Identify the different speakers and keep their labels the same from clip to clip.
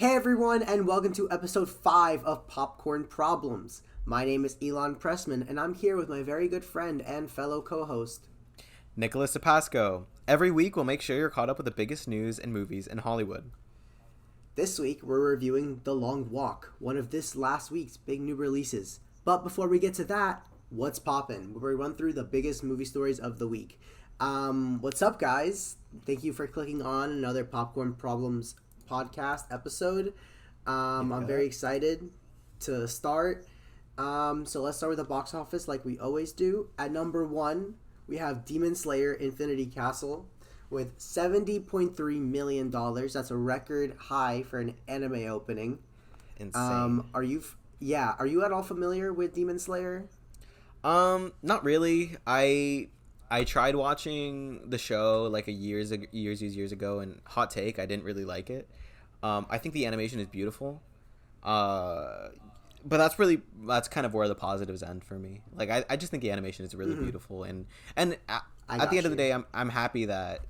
Speaker 1: Hey everyone, and welcome to episode 5 of Popcorn Problems. My name is Ilan Pressman, and I'm here with my very good friend and fellow co-host,
Speaker 2: Nicholas Sapasco. Every week, we'll make sure you're caught up with the biggest news and movies in Hollywood.
Speaker 1: This week, we're reviewing The Long Walk, one of this last week's big new releases. But before we get to that, what's poppin'? Where we run through the biggest movie stories of the week. What's up, guys? Thank you for clicking on another Popcorn Problems podcast episode. I'm very excited to start. So let's start with the box office like we always do. At number 1, we have Demon Slayer Infinity Castle with $70.3 million. That's a record high for an anime opening.
Speaker 2: Insane.
Speaker 1: Are you at all familiar with Demon Slayer?
Speaker 2: Not really. I tried watching the show like years ago, and hot take, I didn't really like it. I think the animation is beautiful. But that's kind of where the positives end for me. Like I just think the animation is really beautiful, and at the end of the day, I'm happy that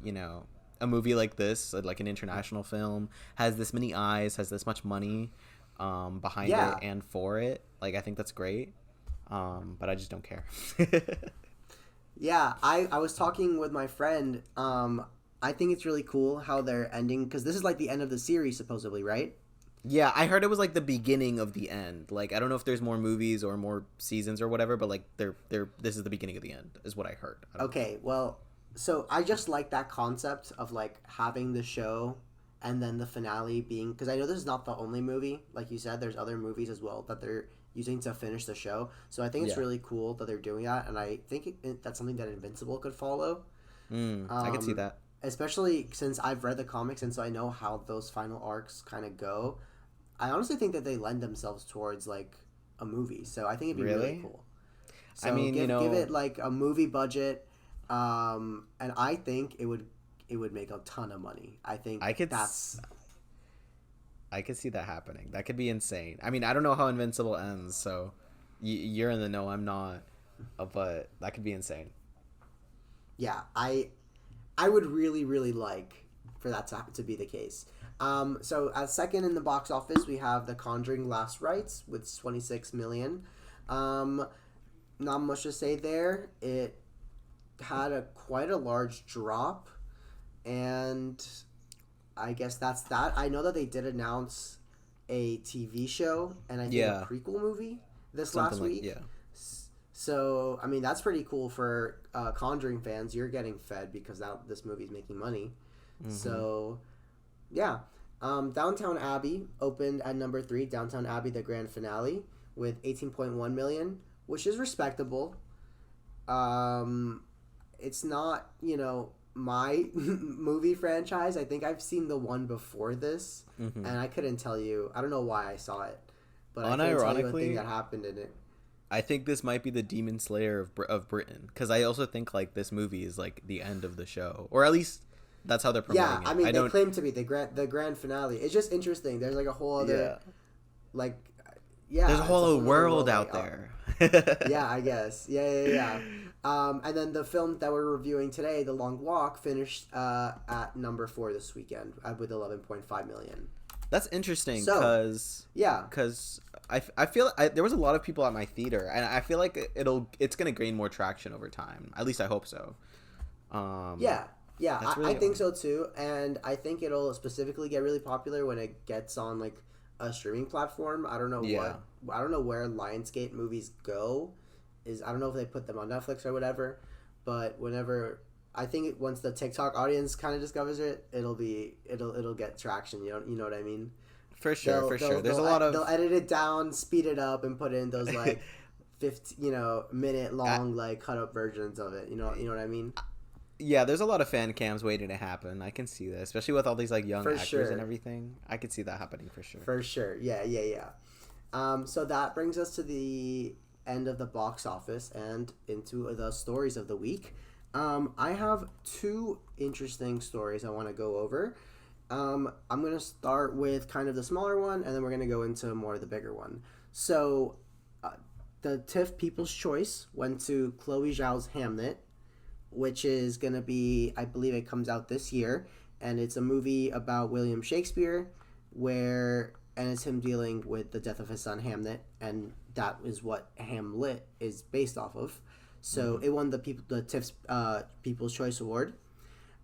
Speaker 2: a movie like this, like an international film, has this many eyes, has this much money behind it and for it. Like I think that's great. But I just don't care.
Speaker 1: Yeah, I was talking with my friend. I think it's really cool how they're ending, because this is like the end of the series supposedly, right?
Speaker 2: Yeah, I heard it was like the beginning of the end. Like I don't know if there's more movies or more seasons or whatever, but like this is the beginning of the end is what I heard.
Speaker 1: Okay, well, so I just like that concept of like having the show and then the finale being, because I know this is not the only movie. Like you said, there's other movies as well that they're using to finish the show. So I think it's really cool that they're doing that, and I think that's something that Invincible could follow.
Speaker 2: I could see that.
Speaker 1: Especially since I've read the comics, and so I know how those final arcs kind of go. I honestly think that they lend themselves towards like a movie, so I think it'd be really cool. So
Speaker 2: I mean,
Speaker 1: give it like a movie budget, and I think it would make a ton of money. I think
Speaker 2: I could see that happening. That could be insane. I mean, I don't know how Invincible ends, so you're in the know. I'm not, but that could be insane.
Speaker 1: Yeah, I would really, really like for that to be the case. So at second in the box office, we have The Conjuring: Last Rites with 26 million. Not much to say there. It had quite a large drop, and I guess that's that. I know that they did announce a TV show and I think a prequel movie last week.
Speaker 2: Yeah.
Speaker 1: So, I mean, that's pretty cool for Conjuring fans. You're getting fed because this movie's making money. Mm-hmm. So, yeah. Downtown Abbey opened at number 3. Downtown Abbey, the grand finale, with 18.1 million, which is respectable. It's not, my movie franchise. I think I've seen the one before this, and I couldn't tell you. I don't know why I saw it, but I couldn't tell you a thing that happened in it.
Speaker 2: I think this might be the Demon Slayer of Britain, because I also think like this movie is like the end of the show, or at least that's how they're promoting it.
Speaker 1: Yeah, I mean, they claim to be the grand finale. It's just interesting. There's like a whole other, there's
Speaker 2: a whole other world out there.
Speaker 1: Yeah, I guess. Yeah. And then the film that we're reviewing today, The Long Walk, finished at number 4 this weekend with 11.5 million.
Speaker 2: That's interesting because I feel there was a lot of people at my theater, and I feel like it's gonna gain more traction over time. At least I hope so.
Speaker 1: I think so too, and I think it'll specifically get really popular when it gets on like a streaming platform. I don't know I don't know where Lionsgate movies go. I don't know if they put them on Netflix or whatever, but whenever. I think once the TikTok audience kind of discovers it, it'll get traction. You know what I mean?
Speaker 2: For sure. There's a lot of
Speaker 1: they'll edit it down, speed it up, and put in those like minute long like cut up versions of it. You know what I mean?
Speaker 2: Yeah, there's a lot of fan cams waiting to happen. I can see that, especially with all these like young actors and everything. I could see that happening for sure.
Speaker 1: For sure, yeah. So that brings us to the end of the box office and into the stories of the week. I have 2 interesting stories I want to go over. I'm going to start with kind of the smaller one, and then we're going to go into more of the bigger one. So, the TIFF People's Choice went to Chloe Zhao's Hamnet, which is going to be, I believe it comes out this year, and it's a movie about William Shakespeare, and it's him dealing with the death of his son Hamlet, and that is what Hamlet is based off of. So it won the TIFF's People's Choice Award.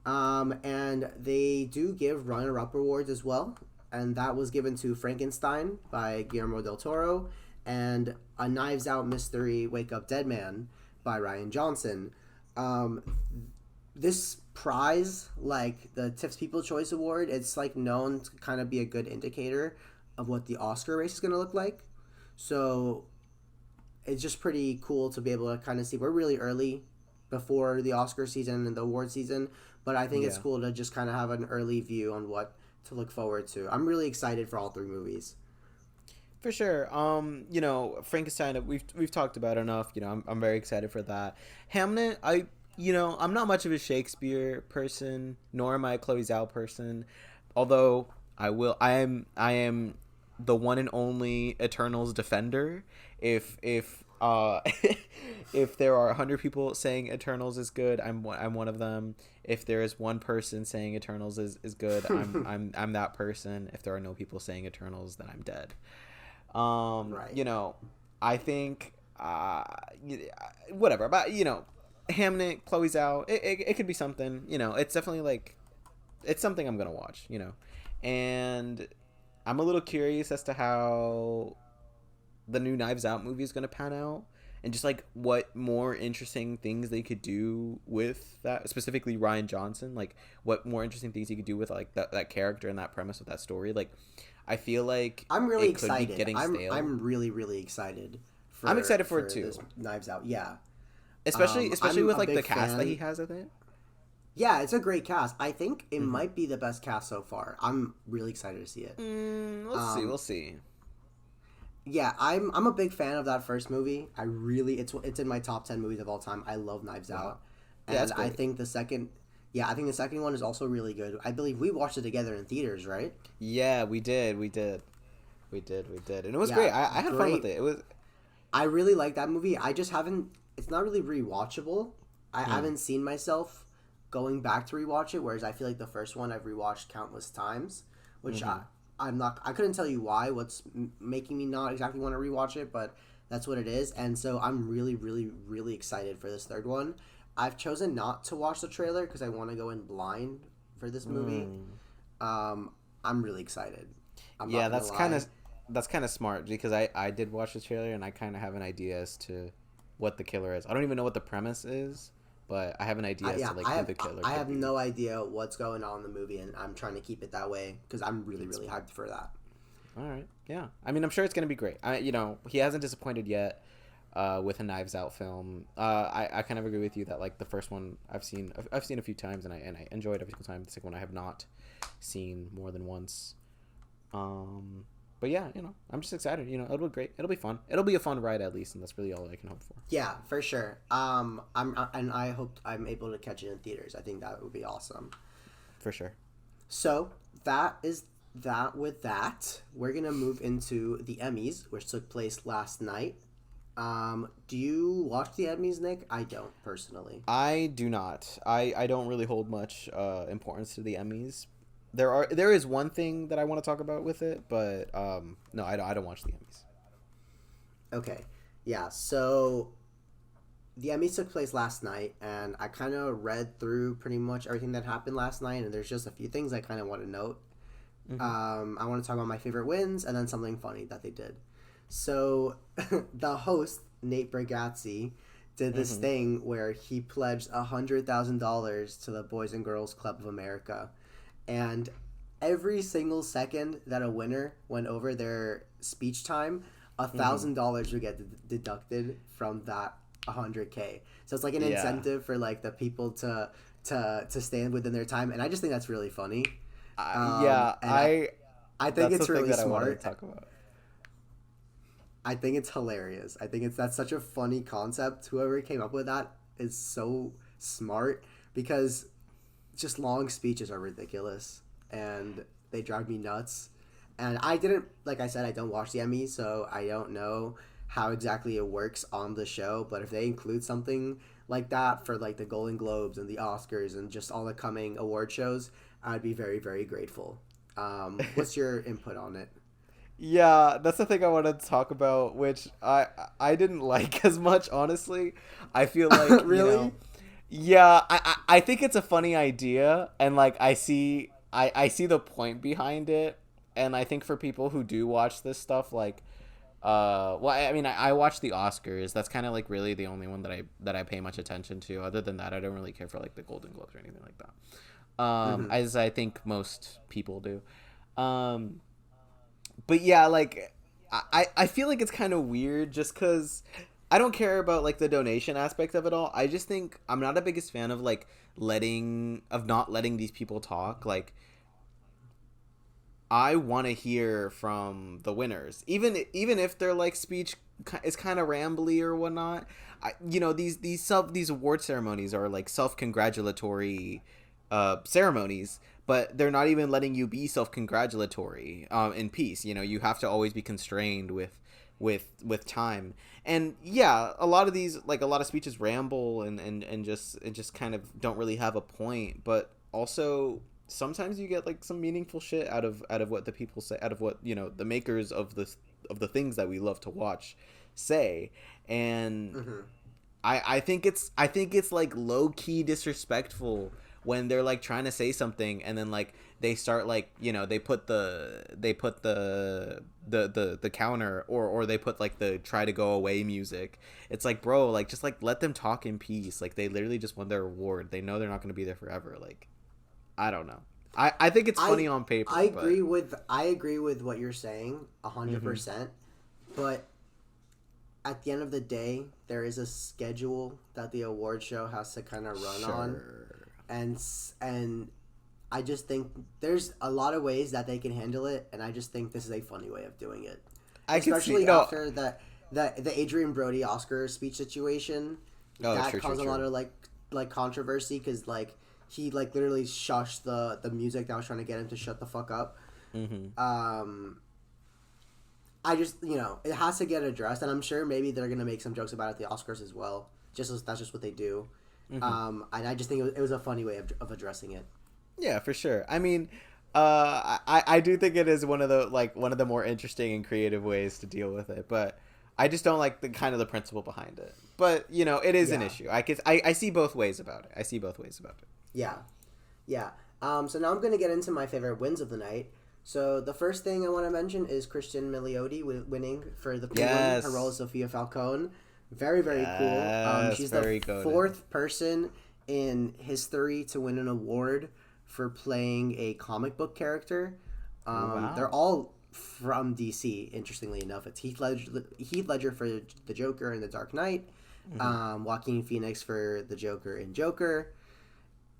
Speaker 1: And they do give runner-up awards as well, and that was given to Frankenstein by Guillermo del Toro and A Knives Out Mystery Wake Up Dead Man by Rian Johnson. This prize, like the TIFF's People's Choice Award, it's like known to kind of be a good indicator of what the Oscar race is going to look like. So it's just pretty cool to be able to kind of see. We're really early before the Oscar season and the award season, but I think it's cool to just kind of have an early view on what to look forward to. I'm really excited for all three movies.
Speaker 2: For sure. You know, Frankenstein, we've talked about enough. You know, I'm very excited for that. Hamlet, I'm not much of a Shakespeare person, nor am I a Chloe Zhao person. Although I am the one and only Eternals defender. If if there are 100 people saying Eternals is good, I'm one of them. If there is one person saying Eternals is good, I'm that person. If there are no people saying Eternals, then I'm dead.
Speaker 1: Right.
Speaker 2: You know, I think whatever, but you know, Hamnet, Chloe Zhao, it could be something. You know, it's definitely like it's something I'm gonna watch. You know, and I'm a little curious as to how the new Knives Out movie is going to pan out, and just like what more interesting things they could do with that, specifically Rian Johnson, like what more interesting things he could do with like that character and that premise of that story. Like I feel like
Speaker 1: I'm really
Speaker 2: it could
Speaker 1: excited.
Speaker 2: be getting stale.
Speaker 1: I'm really excited.
Speaker 2: I'm excited for it too.
Speaker 1: Knives Out, yeah.
Speaker 2: Especially with like the cast
Speaker 1: fan.
Speaker 2: that he has, I think.
Speaker 1: Yeah, it's a great cast. I think it might be the best cast so far. I'm really excited to see it.
Speaker 2: We'll see.
Speaker 1: Yeah, I'm a big fan of that first movie. It's in my top 10 movies of all time. I love Knives Out.
Speaker 2: Yeah,
Speaker 1: and I think the second one is also really good. I believe we watched it together in theaters, right?
Speaker 2: Yeah, we did. And it was great. I had fun with it. It was
Speaker 1: I really like that movie. I just haven't it's not really rewatchable. I haven't seen myself going back to rewatch it, whereas I feel like the first one I've rewatched countless times, which I couldn't tell you what's making me not exactly want to rewatch it, but that's what it is. And so I'm really, really, really excited for this third one. I've chosen not to watch the trailer because I want to go in blind for this movie. I'm really excited.
Speaker 2: That's kind of smart because I did watch the trailer and I kind of have an idea as to what the killer is. I don't even know what the premise is, but I have an idea as to like who the killer is.
Speaker 1: I have no idea what's going on in the movie, and I'm trying to keep it that way because I'm really, really hyped for that.
Speaker 2: All right, yeah. I mean, I'm sure it's gonna be great. He hasn't disappointed yet with a Knives Out film. I kind of agree with you that like the first one I've seen a few times and I enjoyed every single time. The second one I have not seen more than once. But yeah, I'm just excited. It'll be great. It'll be fun. It'll be a fun ride at least, and that's really all I can hope for.
Speaker 1: Yeah, for sure. I hope I'm able to catch it in theaters. I think that would be awesome.
Speaker 2: For sure.
Speaker 1: So that is that. With that, we're gonna move into the Emmys, which took place last night. Do you watch the Emmys, Nick? I don't personally.
Speaker 2: I do not. I don't really hold much importance to the Emmys. There is one thing that I want to talk about with it, but no, I don't watch the Emmys.
Speaker 1: Okay, yeah. So the Emmys took place last night, and I kind of read through pretty much everything that happened last night, and there's just a few things I kind of want to note. I want to talk about my favorite wins, and then something funny that they did. So the host Nate Bargatze did this thing where he pledged $100,000 to the Boys and Girls Club of America. And every single second that a winner went over their speech time, $1,000 would get deducted from that 100K. So it's like an incentive for like the people to stand within their time, and I just think that's really funny. I think it's really smart.
Speaker 2: Talk about.
Speaker 1: I think it's hilarious. I think that's such a funny concept. Whoever came up with that is so smart because just long speeches are ridiculous and they drive me nuts. And I don't watch the Emmys, so I don't know how exactly it works on the show, but if they include something like that for like the Golden Globes and the Oscars and just all the coming award shows, I'd be very, very grateful. What's your input on it?
Speaker 2: Yeah, that's the thing I wanted to talk about, which I didn't like as much, honestly. I feel like,
Speaker 1: Really?
Speaker 2: yeah, I think it's a funny idea, and like I see the point behind it, and I think for people who do watch this stuff, like well, I mean, I watch the Oscars. That's kind of like really the only one that I pay much attention to. Other than that, I don't really care for like the Golden Globes or anything like that.
Speaker 1: Mm-hmm.
Speaker 2: As I think most people do. Um, but yeah, like I feel like it's kind of weird just because I don't care about like the donation aspect of it all. I just think I'm not a biggest fan of like not letting these people talk. Like I want to hear from the winners, even if their like speech is kind of rambly or whatnot. These award ceremonies are like self congratulatory ceremonies, but they're not even letting you be self congratulatory in peace. You have to always be constrained with time. And yeah, a lot of speeches ramble and just kind of don't really have a point, but also sometimes you get like some meaningful shit out of what the people say, out of what the makers of the things that we love to watch say. And
Speaker 1: Mm-hmm.
Speaker 2: I think it's like low key disrespectful when they're like trying to say something and then like they start like they put the counter, or they put like the try to go away music. It's like, bro, like just like let them talk in peace. Like they literally just won their award. They know they're not going to be there forever. Like I don't know. I think it's funny on paper.
Speaker 1: I agree with what you're saying 100%. But at the end of the day, there is a schedule that the award show has to kind of run on, and I just think there's a lot of ways that they can handle it, and I just think this is a funny way of doing it, especially after the Adrian Brody Oscar speech situation. That caused a lot of like controversy because like he like literally shushed the music that was trying to get him to shut the fuck up. I just it has to get addressed, and I'm sure maybe they're gonna make some jokes about it at the Oscars as well. That's just what they do. And I just think it was a funny way of addressing it.
Speaker 2: Yeah, for sure. I mean, I do think it is one of the more interesting and creative ways to deal with it, but I just don't like the principle behind it. But it is an issue. I see both ways about it.
Speaker 1: Yeah, yeah. So now I'm gonna get into my favorite wins of the night. So the first thing I want to mention is Christian Milioti winning for the Penguin.
Speaker 2: Yes.
Speaker 1: Her role is Sophia Falcone. Very, very cool. She's
Speaker 2: very
Speaker 1: the
Speaker 2: good.
Speaker 1: fourth person in history to win an award for playing a comic book character.
Speaker 2: Wow.
Speaker 1: They're all from DC, interestingly enough. It's Heath Ledger for the Joker in The Dark Knight, Joaquin Phoenix for the Joker in Joker.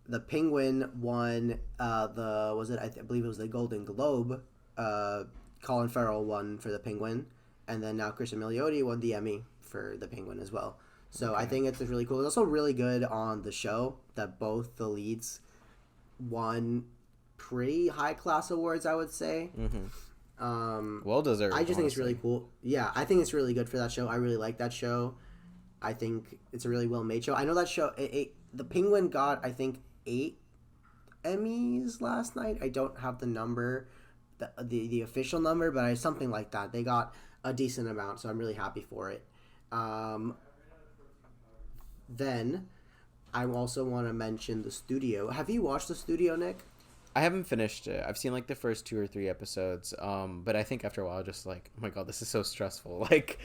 Speaker 1: The Penguin won I believe it was the Golden Globe. Colin Farrell won for the Penguin, and then now Christian Milioti won the Emmy for the Penguin as well. So I think it's really cool. It's also really good on the show that both the leads won pretty high class awards, I would say.
Speaker 2: Well deserved.
Speaker 1: I just think it's really cool. Yeah, I think it's really good for that show. I really like that show. I think it's a really well made show. I know that show. The Penguin got, I think, 8 Emmys last night. I don't have the number, the official number, but something like that. They got a decent amount, so I'm really happy for it. Then I also want to mention The Studio. Have you watched The Studio, Nick?
Speaker 2: I haven't finished it. I've seen like the first 2 or 3 episodes. But I think after a while, just like, oh my god, this is so stressful. Like,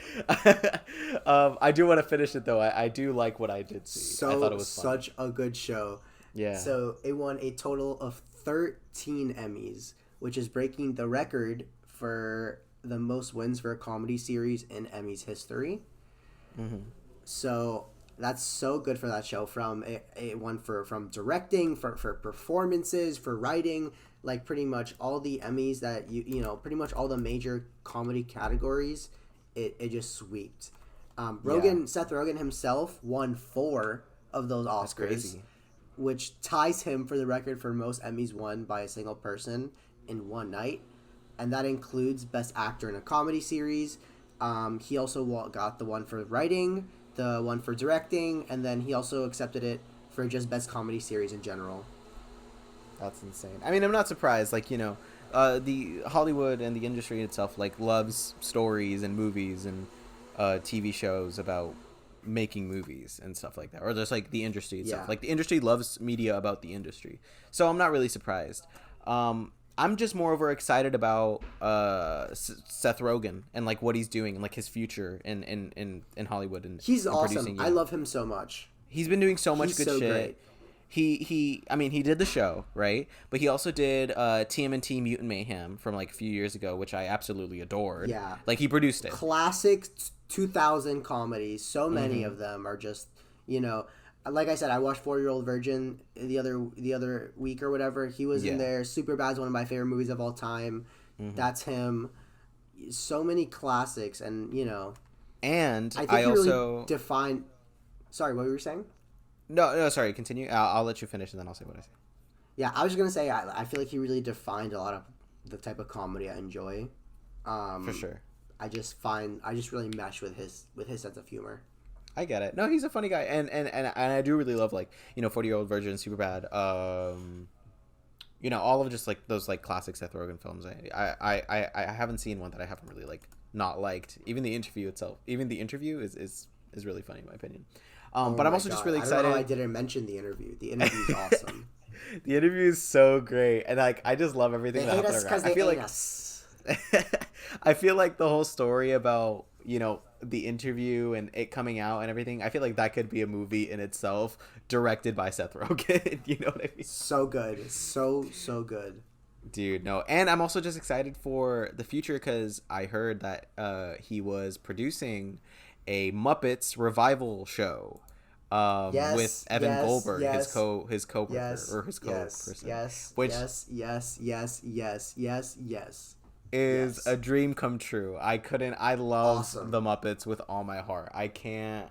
Speaker 2: I do want to finish it though. I do like what I did see. I thought it was fun.
Speaker 1: Such a good show.
Speaker 2: Yeah.
Speaker 1: So it won a total of 13 Emmys, which is breaking the record for the most wins for a comedy series in Emmys history. So that's so good for that show. From it won from directing, for performances, for writing, like pretty much all the Emmys that pretty much all the major comedy categories. It just swept. Seth Rogen himself won 4 of those Oscars.
Speaker 2: That's crazy.
Speaker 1: Which ties him for the record for most Emmys won by a single person in one night, and that includes Best Actor in a Comedy Series. He also got the one for writing, the one for directing, and then he also accepted it for just Best Comedy Series in general.
Speaker 2: That's insane. I mean, I'm not surprised. Like, the Hollywood and the industry itself like loves stories and movies and TV shows about making movies and stuff like that, or just like the industry itself.
Speaker 1: Yeah.
Speaker 2: Like the industry loves media about the industry, so I'm not really surprised. I'm just moreover excited about Seth Rogen and like what he's doing and like his future in Hollywood and
Speaker 1: he's
Speaker 2: and
Speaker 1: awesome.
Speaker 2: producing.
Speaker 1: I love him so much.
Speaker 2: He's been doing so much
Speaker 1: He's
Speaker 2: good
Speaker 1: so
Speaker 2: shit.
Speaker 1: great.
Speaker 2: I mean, he did the show, right? But he also did TMNT Mutant Mayhem from like a few years ago, which I absolutely adored.
Speaker 1: Yeah.
Speaker 2: Like he produced it.
Speaker 1: Classic 2000 comedies. So many of them are just, like I said, I watched 4-Year-Old Virgin the other week or whatever. He was in there. Superbad's one of my favorite movies of all time. That's him. So many classics, and
Speaker 2: And
Speaker 1: I think
Speaker 2: I
Speaker 1: he
Speaker 2: also
Speaker 1: really defined. Sorry, what were you saying?
Speaker 2: no, sorry, continue. I'll let you finish and then I'll say what I say.
Speaker 1: Yeah, I was just gonna say I feel like he really defined a lot of the type of comedy I enjoy.
Speaker 2: For sure.
Speaker 1: I just really mesh with his sense of humor.
Speaker 2: I get it. No, he's a funny guy, and I do really love like 40-Year-Old Virgin, Superbad, all of just like those like classic Seth Rogen films. I haven't seen one that I haven't really like not liked. Even the interview itself, is really funny in my opinion. But I'm also just really excited.
Speaker 1: I don't know why I didn't mention the interview. The interview's awesome.
Speaker 2: The interview is so great, and like I just love everything that happened around. I feel like I feel like the whole story about the interview and it coming out and everything. I feel like that could be a movie in itself, directed by Seth Rogen. You know what I mean?
Speaker 1: So good, so good.
Speaker 2: Dude, no, and I'm also just excited for the future because I heard that he was producing a Muppets revival show with Evan Goldberg, his co-worker or his co-person.
Speaker 1: Yes.
Speaker 2: Is a dream come true. I love
Speaker 1: Awesome.
Speaker 2: the Muppets with all my heart. I can't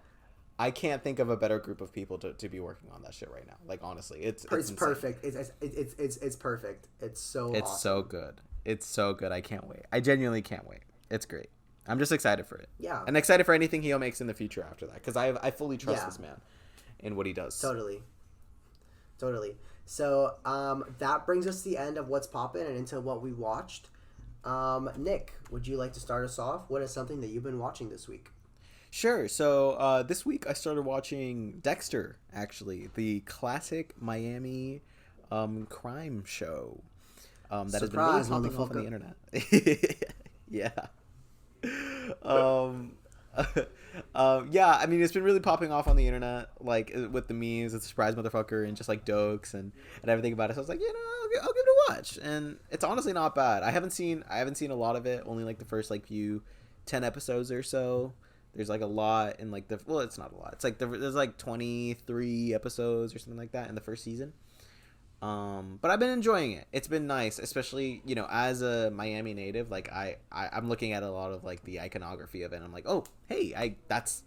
Speaker 2: think of a better group of people to be working on that shit right now. Like honestly, it's
Speaker 1: perfect. It's perfect. It's so awesome.
Speaker 2: So good. It's so good. I can't wait. I genuinely can't wait. It's great. I'm just excited for it.
Speaker 1: Yeah.
Speaker 2: And excited for anything he makes in the future after that because I fully trust this man in what he does.
Speaker 1: Totally. So that brings us to the end of What's Poppin' and into what we watched. Nick, would you like to start us off? What is something that you've been watching this week?
Speaker 2: Sure. So this week I started watching Dexter, actually, the classic Miami crime show that has been really popping off on the internet. Yeah. Yeah, I mean, it's been really popping off on the internet, like with the memes, it's a surprise motherfucker, and just like jokes and everything about it. So I was like, I'll give it a watch, and it's honestly not bad. I haven't seen a lot of it, only like the first like few 10 episodes or so. There's like a lot in like it's not a lot. It's like there's like 23 episodes or something like that in the first season. But I've been enjoying it. It's been nice, especially, as a Miami native, like I'm looking at a lot of like the iconography of it and I'm like, oh, hey, that's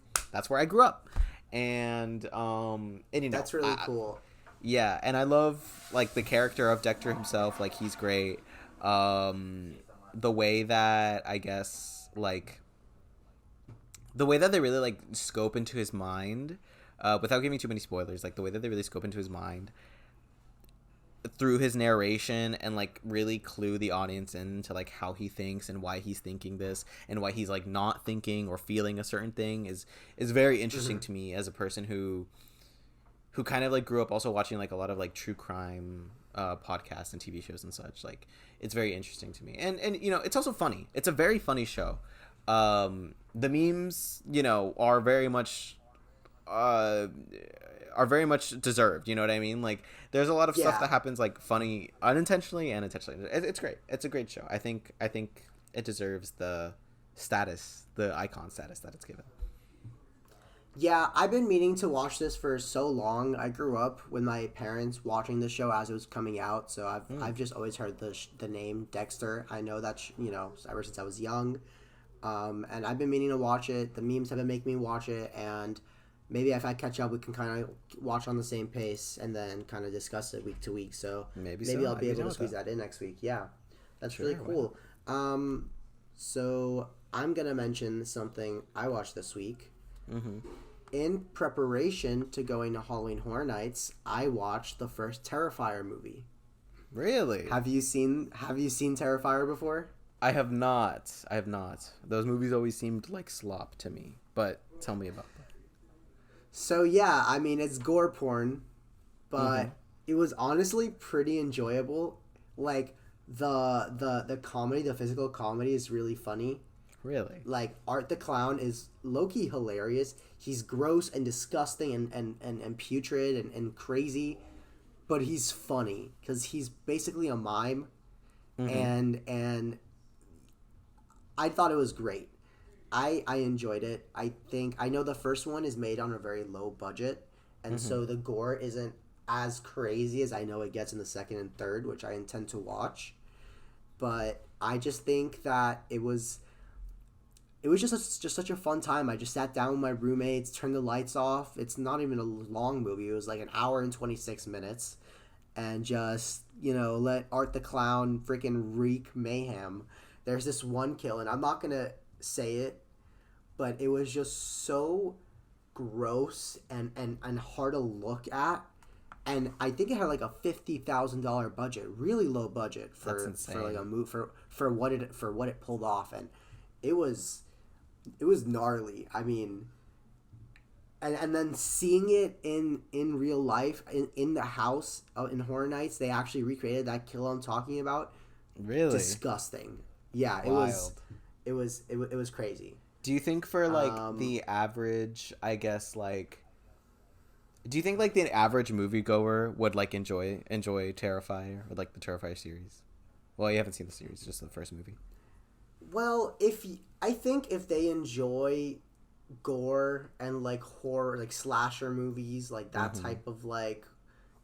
Speaker 2: where I grew up. And
Speaker 1: that's really cool.
Speaker 2: Yeah. And I love like the character of Dexter himself. Like he's great. The way that I guess like the way that they really like scope into his mind, without giving too many spoilers, like the way that they really scope into his mind through his narration and like really clue the audience into like how he thinks and why he's thinking this and why he's like not thinking or feeling a certain thing is very interesting to me as a person who kind of like grew up also watching like a lot of like true crime podcasts and TV shows and such. Like it's very interesting to me, and it's also funny. It's a very funny show. The memes are very much deserved. You know what I mean? Like there's a lot of stuff that happens like funny unintentionally and intentionally. It's great. It's a great show. I think it deserves the icon status that it's given.
Speaker 1: Yeah, I've been meaning to watch this for so long. I grew up with my parents watching the show as it was coming out, so I've just always heard the name Dexter. I know that ever since I was young, and I've been meaning to watch it. The memes have been making me watch it, and maybe if I catch up, we can kind of watch on the same pace and then kind of discuss it week to week. So maybe I'll be able to squeeze that in next week. Yeah, that's really cool. So I'm gonna mention something I watched this week. Mm-hmm. In preparation to going to Halloween Horror Nights, I watched the first Terrifier movie.
Speaker 2: Really?
Speaker 1: Have you seen Terrifier before?
Speaker 2: I have not. I have not. Those movies always seemed like slop to me. But tell me about them.
Speaker 1: So yeah, I mean it's gore porn,
Speaker 2: Mm-hmm.
Speaker 1: but it was honestly pretty enjoyable. Like the comedy, the physical comedy is really funny.
Speaker 2: Really?
Speaker 1: Like Art the Clown is low-key hilarious. He's gross and disgusting and putrid and crazy, but he's funny because he's basically a mime,
Speaker 2: Mm-hmm.
Speaker 1: and I thought it was great. I enjoyed it. I know the first one is made on a very low budget, and
Speaker 2: Mm-hmm.
Speaker 1: so the gore isn't as crazy as I know it gets in the second and third, which I intend to watch. But I just think that it was just such a fun time. I just sat down with my roommates, turned the lights off. It's not even a long movie. It was like an hour and 26 minutes, and just let Art the Clown freaking wreak mayhem. There's this one kill, and I'm not gonna say it, but it was just so gross and hard to look at. And I think it had like a $50,000 budget, really low budget
Speaker 2: That's
Speaker 1: for like a
Speaker 2: insane.
Speaker 1: move for what it pulled off, and it was it was gnarly. I mean, and then seeing it in real life in the house in Horror Nights, they actually recreated that kill I'm talking about.
Speaker 2: Really?
Speaker 1: Disgusting. Yeah,
Speaker 2: Wild.
Speaker 1: it was crazy.
Speaker 2: Do you think for like
Speaker 1: Um,
Speaker 2: the average, I guess like do you think like the average moviegoer would like enjoy Terrifier or like the Terrifier series? Well, you haven't seen the series, just the first movie.
Speaker 1: well, I think if they enjoy gore and like horror, like slasher movies, like that
Speaker 2: Mm-hmm.
Speaker 1: type of like,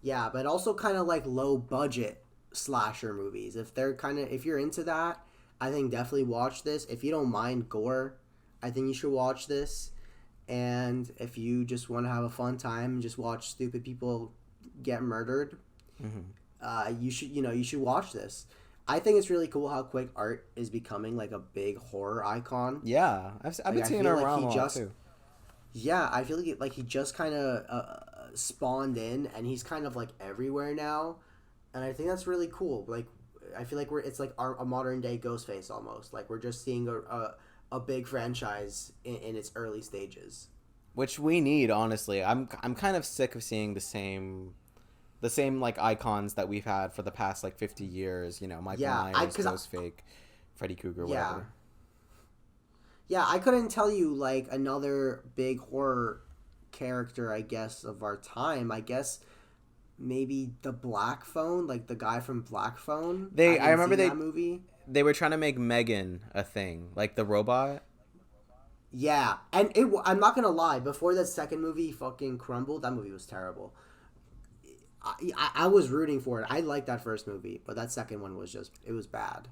Speaker 1: yeah, but also kind of like low budget slasher movies. If you're into that, I think definitely watch this. If you don't mind gore, I think you should watch this. And if you just want to have a fun time and just watch stupid people get murdered,
Speaker 2: Mm-hmm.
Speaker 1: you should watch this. I think it's really cool how quick Art is becoming like a big horror icon.
Speaker 2: Yeah, I've
Speaker 1: Like
Speaker 2: been
Speaker 1: I
Speaker 2: seeing her
Speaker 1: feel like
Speaker 2: around
Speaker 1: he
Speaker 2: a lot
Speaker 1: just
Speaker 2: too.
Speaker 1: yeah, I feel like he just kind of spawned in, and he's kind of like everywhere now, and I think that's really cool. Like I feel like it's like a modern day Ghostface almost. Like we're just seeing a big franchise in its early stages.
Speaker 2: Which we need, honestly. I'm kind of sick of seeing the same like icons that we've had for the past like 50 years. You know, Michael
Speaker 1: Yeah, I
Speaker 2: Myers,
Speaker 1: cause
Speaker 2: Ghostfake, Freddy Krueger,
Speaker 1: yeah,
Speaker 2: whatever.
Speaker 1: yeah, I couldn't tell you like another big horror character. I guess of our time. I guess maybe the Black Phone, like the guy from Black Phone. I
Speaker 2: I
Speaker 1: haven't
Speaker 2: remember
Speaker 1: seen that movie.
Speaker 2: they were trying to make Megan a thing, like the robot.
Speaker 1: Yeah, and I'm not gonna lie. Before that second movie fucking crumbled, that movie was terrible. I was rooting for it. I liked that first movie, but that second one was just it was bad.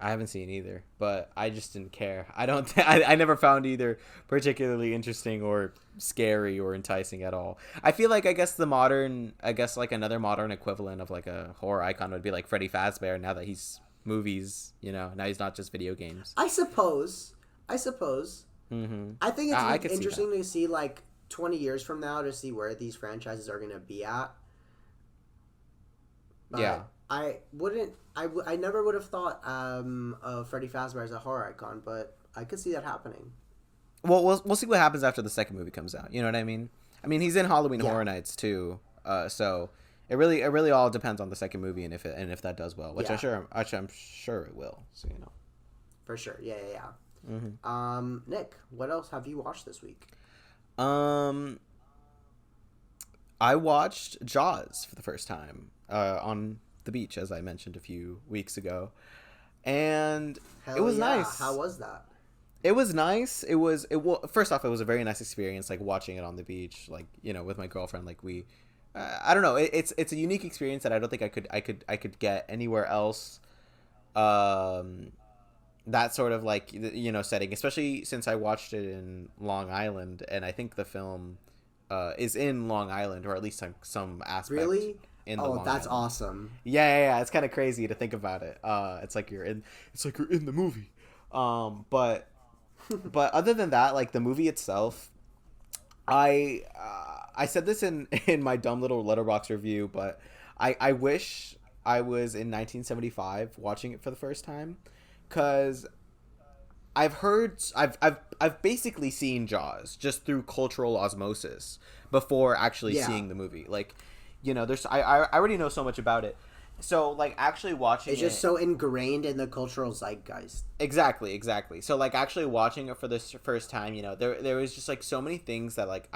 Speaker 2: I haven't seen either, but I just didn't care. I don't. I never found either particularly interesting or scary or enticing at all. I feel like I guess like another modern equivalent of like a horror icon would be like Freddy Fazbear. Now that he's movies, now he's not just video games.
Speaker 1: I suppose. I suppose.
Speaker 2: Mm-hmm.
Speaker 1: I think
Speaker 2: I
Speaker 1: it's
Speaker 2: could see that.
Speaker 1: interesting to see like 20 years from now to see where these franchises are gonna be at.
Speaker 2: Yeah.
Speaker 1: But I wouldn't. I never would have thought of Freddy Fazbear as a horror icon, but I could see that happening.
Speaker 2: Well, we'll see what happens after the second movie comes out. You know what I mean? I mean, he's in Halloween
Speaker 1: Yeah,
Speaker 2: Horror Nights too. So it really all depends on the second movie and if that does well, which
Speaker 1: yeah,
Speaker 2: I'm sure it will. So
Speaker 1: for sure. Yeah, yeah,
Speaker 2: hmm
Speaker 1: yeah. Nick, what else have you watched this week?
Speaker 2: Um, I watched Jaws for the first time on the beach, as I mentioned a few weeks ago, and it
Speaker 1: Hell
Speaker 2: was
Speaker 1: yeah!
Speaker 2: nice.
Speaker 1: How was that?
Speaker 2: It was nice. First off, it was a very nice experience, like watching it on the beach, like with my girlfriend. Like I don't know. It's a unique experience that I don't think I could get anywhere else. Um, that sort of like setting, especially since I watched it in Long Island, and I think the film is in Long Island, or at least some aspect
Speaker 1: Really?
Speaker 2: in the
Speaker 1: Oh,
Speaker 2: Long
Speaker 1: that's
Speaker 2: Island.
Speaker 1: awesome.
Speaker 2: Yeah. It's kind of crazy to think about it. It's like you're in the movie. But other than that, like the movie itself, I said this in my dumb little letterbox review, but I wish I was in 1975 watching it for the first time, because I've basically seen Jaws just through cultural osmosis before actually
Speaker 1: Yeah.
Speaker 2: seeing the movie. Like, there's I already know so much about it. So like actually watching
Speaker 1: it's just so ingrained in the cultural zeitgeist.
Speaker 2: Exactly. So like actually watching it for the first time, there was just like so many things that like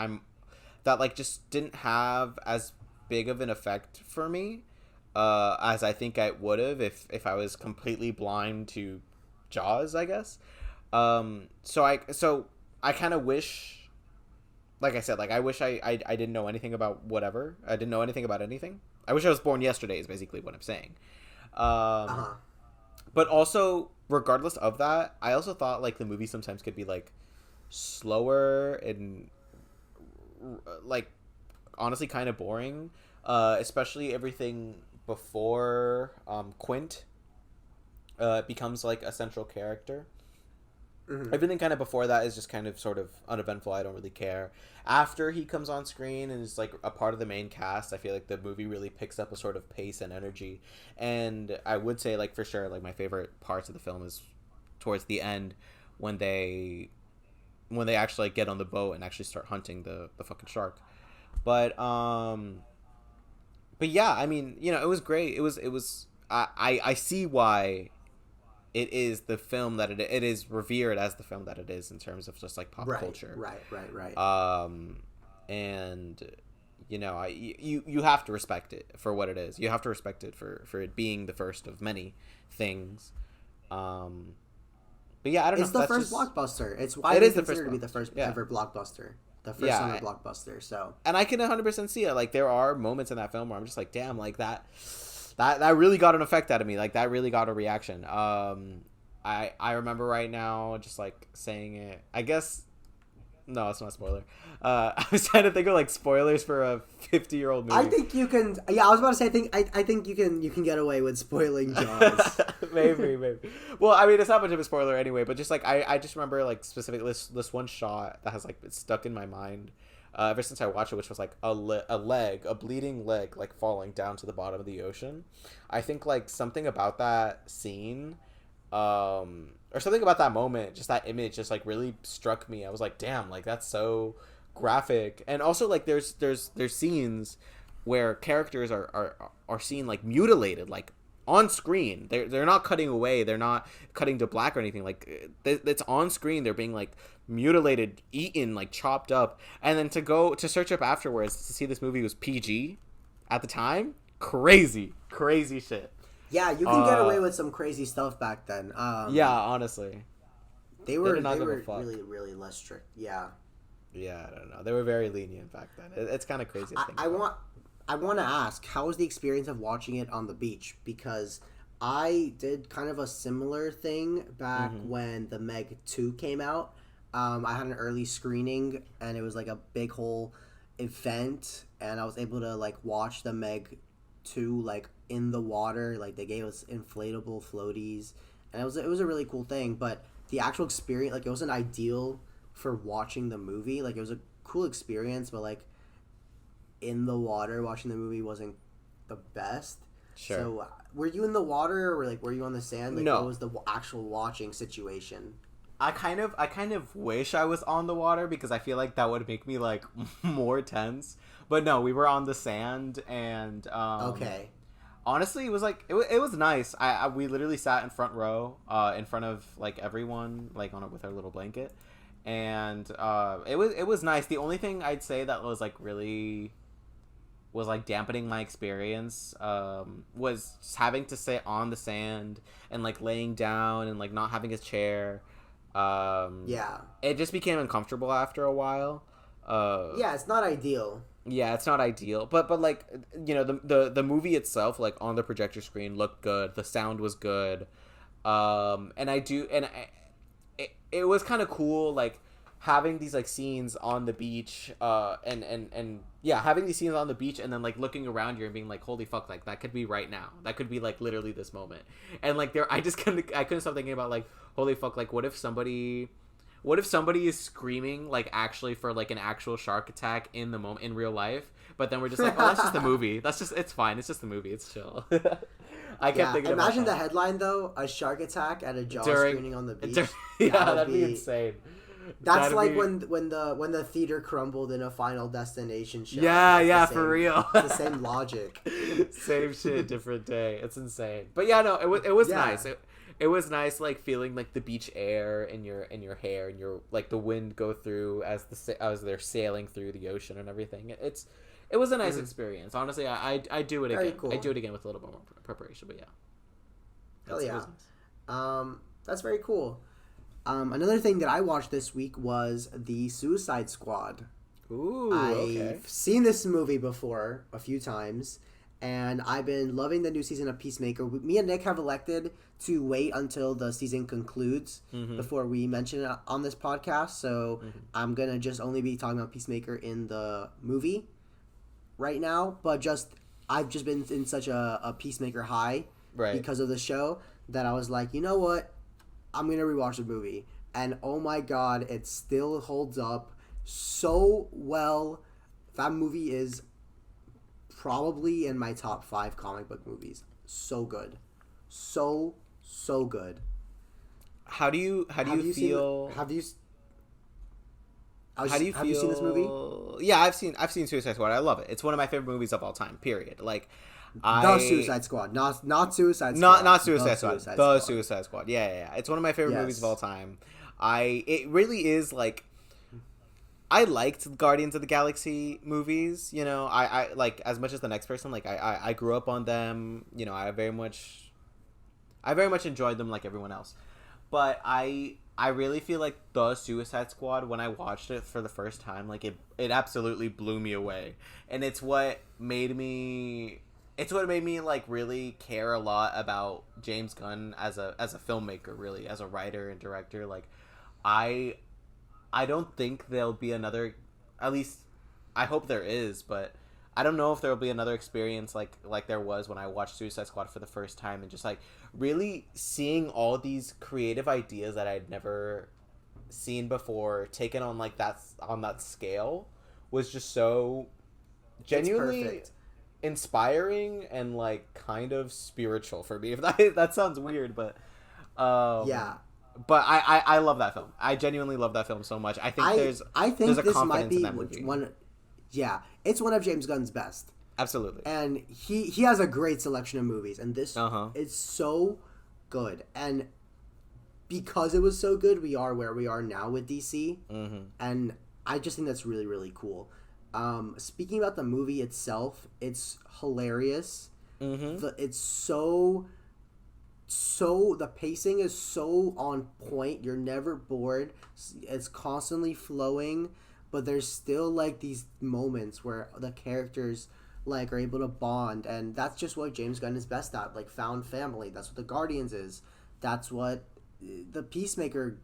Speaker 2: that like just didn't have as big of an effect for me as I think I would have if I was completely blind to Jaws, I guess. So I kind of wish, like I said, like I wish I didn't know anything about whatever. I didn't know anything about anything. I wish I was born yesterday is basically what I'm saying.
Speaker 1: Uh-huh.
Speaker 2: But also, regardless of that, I also thought like the movie sometimes could be like slower and like honestly kind of boring, especially everything before Quint becomes like a central character.
Speaker 1: Mm-hmm.
Speaker 2: Everything kind of before that is just kind of sort of uneventful. I don't really care. After he comes on screen and is like a part of the main cast, I feel like the movie really picks up a sort of pace and energy. And I would say like for sure like my favorite parts of the film is towards the end when they actually like, get on the boat and actually start hunting the fucking shark. But yeah, I mean, it was great. It was I see why it is the film that it is revered as the film that it is in terms of just like pop culture.
Speaker 1: Right.
Speaker 2: And you have to respect it for what it is. You have to respect it for it being the first of many things. But yeah, I don't know.
Speaker 1: It's the first blockbuster. It's why it is considered to be the first ever blockbuster. The first ever blockbuster. So,
Speaker 2: and I can 100% see it. Like there are moments in that film where I'm just like, damn, like that really got an effect out of me. Like that really got a reaction. I remember right now just like saying it. I guess no, it's not a spoiler. I was trying to think of like spoilers for a 50-year-old movie.
Speaker 1: I think you can. Yeah, I was about to say. I think you can get away with spoiling Jaws.
Speaker 2: maybe. Well, I mean, it's not much of a spoiler anyway. But just like I just remember like specifically this one shot that has like it's stuck in my mind. Ever since I watched it, which was like a bleeding leg, like falling down to the bottom of the ocean. I think like something about that scene, or something about that moment, just that image, just like really struck me. I was like, damn, like that's so graphic. And also like there's scenes where characters are seen like mutilated, like on screen. They're not cutting away. They're not cutting to black or anything. Like it's on screen. They're being like mutilated, eaten, like chopped up, and then to go to search up afterwards to see this movie was PG at the time. Crazy shit.
Speaker 1: Yeah, you can get away with some crazy stuff back then.
Speaker 2: Yeah, honestly,
Speaker 1: they were really less strict. Yeah,
Speaker 2: I don't know. They were very lenient back then. It's kind of crazy.
Speaker 1: I want to ask, how was the experience of watching it on the beach? Because I did kind of a similar thing back when the Meg 2 came out. I had an early screening, and it was like a big whole event, and I was able to like watch the Meg 2 like in the water. Like they gave us inflatable floaties, and it was a really cool thing. But the actual experience, like it wasn't ideal for watching the movie. Like it was a cool experience, but like in the water watching the movie wasn't the best.
Speaker 2: Sure.
Speaker 1: So were you in the water, or like were you on the sand? Like,
Speaker 2: no.
Speaker 1: What was the actual watching situation?
Speaker 2: I kind of wish I was on the water because I feel like that would make me like more tense. But no, we were on the sand, and
Speaker 1: okay.
Speaker 2: Honestly, it was like it was nice. We literally sat in front row, in front of like everyone, like with our little blanket, and it was nice. The only thing I'd say that was like really was like dampening my experience was just having to sit on the sand and like laying down and like not having a chair.
Speaker 1: Yeah,
Speaker 2: it just became uncomfortable after a while.
Speaker 1: Yeah, it's not ideal.
Speaker 2: Yeah, it's not ideal, but like the movie itself, like on the projector screen, looked good. The sound was good, it was kind of cool, like having these like scenes on the beach, and yeah, having these scenes on the beach, and then like looking around you and being like, holy fuck, like that could be right now. That could be like literally this moment, and like I couldn't stop thinking about like, holy fuck, like what if what if somebody is screaming like actually for like an actual shark attack in the moment in real life, but then we're just like, oh, that's just a movie. It's fine. It's just a movie. It's chill. I kept thinking about
Speaker 1: imagine
Speaker 2: that.
Speaker 1: the headline though: a shark attack at a Jaws screening on the beach.
Speaker 2: That'd be insane.
Speaker 1: That's like when the theater crumbled in a Final Destination show.
Speaker 2: Yeah, for real.
Speaker 1: It's the same logic.
Speaker 2: Same shit, different day. It's insane. But yeah, no, it was nice. It was nice, like feeling like the beach air in your hair and your like the wind go through as they're sailing through the ocean and everything. It was a nice experience. Honestly, I do it again.
Speaker 1: Cool.
Speaker 2: I do it again with a little bit more preparation. But yeah,
Speaker 1: hell yeah. Nice. That's very cool. Another thing that I watched this week was The Suicide Squad.
Speaker 2: Ooh,
Speaker 1: I've seen this movie before a few times, and I've been loving the new season of Peacemaker. Me and Nick have elected to wait until the season concludes before we mention it on this podcast, so I'm going to just only be talking about Peacemaker in the movie right now, but I've just been in such a Peacemaker high because of the show that I was like, you know what? I'm going to rewatch the movie. And oh my god, it still holds up so well. That movie is probably in my top 5 comic book movies. So good. So good.
Speaker 2: How do you feel?
Speaker 1: Have you seen this movie?
Speaker 2: Yeah, I've seen Suicide Squad. I love it. It's one of my favorite movies of all time. Period. Like,
Speaker 1: The Suicide Squad, not Suicide Squad.
Speaker 2: Not Suicide Squad. The Suicide Squad. Yeah. It's one of my favorite movies of all time. It really is like. I liked Guardians of the Galaxy movies. You know, I like as much as the next person. Like, I grew up on them. You know, I very much enjoyed them like everyone else. But I really feel like The Suicide Squad, when I watched it for the first time, like it absolutely blew me away, and it's what made me like really care a lot about James Gunn as a filmmaker, really, as a writer and director. Like, I don't think there'll be another, at least I hope there is, but I don't know if there'll be another experience like there was when I watched Suicide Squad for the first time, and just like really seeing all these creative ideas that I'd never seen before taken on like on that scale was just so genuinely inspiring and like kind of spiritual for me. If that sounds weird, but
Speaker 1: yeah.
Speaker 2: But I love that film. I genuinely love that film so much. I think there's a
Speaker 1: this
Speaker 2: confidence
Speaker 1: might be
Speaker 2: in that movie.
Speaker 1: Yeah, it's one of James Gunn's best.
Speaker 2: Absolutely.
Speaker 1: And he has a great selection of movies, and this is so good. And because it was so good, we are where we are now with DC. And I just think that's really, really cool. Speaking about the movie itself, it's hilarious. It's so the pacing is so on point. You're never bored. It's constantly flowing, but there's still like these moments where the characters like are able to bond, and that's just what James Gunn is best at, like found family. That's what the Guardians is. That's what the Peacemaker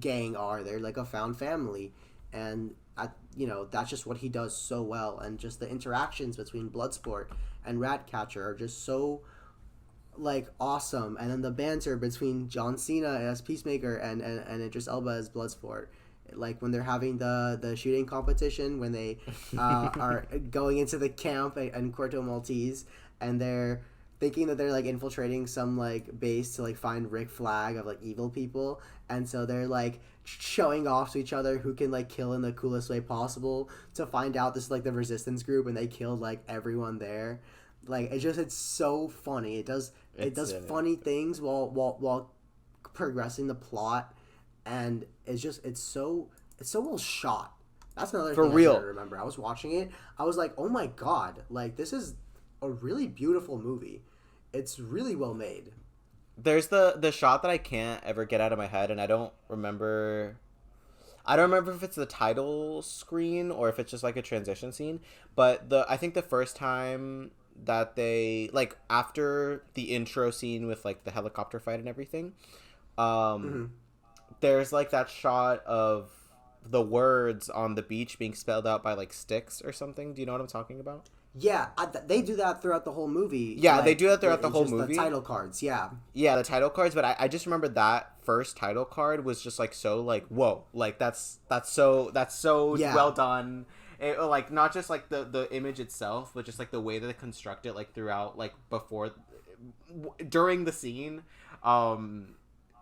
Speaker 1: gang are. They're like a found family, and that's just what he does so well. And just the interactions between Bloodsport and Ratcatcher are just so like awesome. And then the banter between John Cena as Peacemaker and Idris Elba as Bloodsport, like when they're having the shooting competition, when they are going into the camp in Corto Maltese, and they're thinking that they're like infiltrating some like base to like find Rick Flag of like evil people, and so they're like showing off to each other who can like kill in the coolest way possible, to find out this is like the resistance group, and they killed like everyone there. Like it's so funny. It does funny things while progressing the plot, and it's so well shot. That's another thing
Speaker 2: real.
Speaker 1: I remember. I was watching it. I was like, oh my god, like this is a really beautiful movie. It's really well made.
Speaker 2: There's the shot that I can't ever get out of my head, and I don't remember if it's the title screen or if it's just like a transition scene. But I think the first time that they like after the intro scene with like the helicopter fight and everything, there's like that shot of the words on the beach being spelled out by like sticks or something. Do you know what I'm talking about?
Speaker 1: Yeah, they do that throughout the whole movie.
Speaker 2: Yeah, they
Speaker 1: Like
Speaker 2: do that throughout the
Speaker 1: it's
Speaker 2: whole
Speaker 1: just
Speaker 2: movie.
Speaker 1: the title cards. Yeah,
Speaker 2: Yeah, the title cards, but I just remember that first title card was just like so like whoa, like that's so
Speaker 1: yeah.
Speaker 2: well done. Like not just like the image itself, but just like the way that they construct it like throughout like before during the scene. Um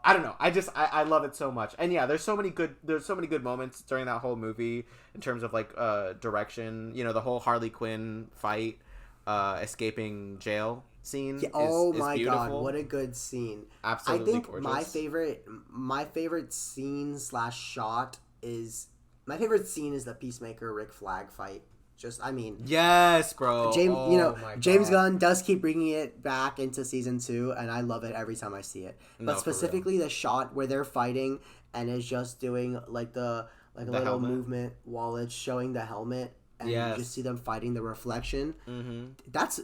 Speaker 2: I don't know. I love it so much. And yeah, there's so many good moments during that whole movie in terms of like direction. You know, the whole Harley Quinn fight, escaping jail scene
Speaker 1: Yeah,
Speaker 2: is
Speaker 1: oh my god,
Speaker 2: beautiful.
Speaker 1: what a good scene. I
Speaker 2: Absolutely
Speaker 1: think my
Speaker 2: gorgeous.
Speaker 1: favorite my favorite scene slash shot is my favorite scene is the Peacemaker Rick Flag fight. Just I mean,
Speaker 2: Yes, bro.
Speaker 1: James,
Speaker 2: Oh my
Speaker 1: James
Speaker 2: god.
Speaker 1: Gunn does keep bringing it back into season 2, and I love it every time I see it. But
Speaker 2: No, for real.
Speaker 1: specifically the shot where they're fighting and is just doing like a
Speaker 2: The
Speaker 1: little
Speaker 2: helmet.
Speaker 1: movement while it's showing the helmet, and you just see
Speaker 2: Yes.
Speaker 1: them fighting the reflection.
Speaker 2: Mm-hmm.
Speaker 1: That's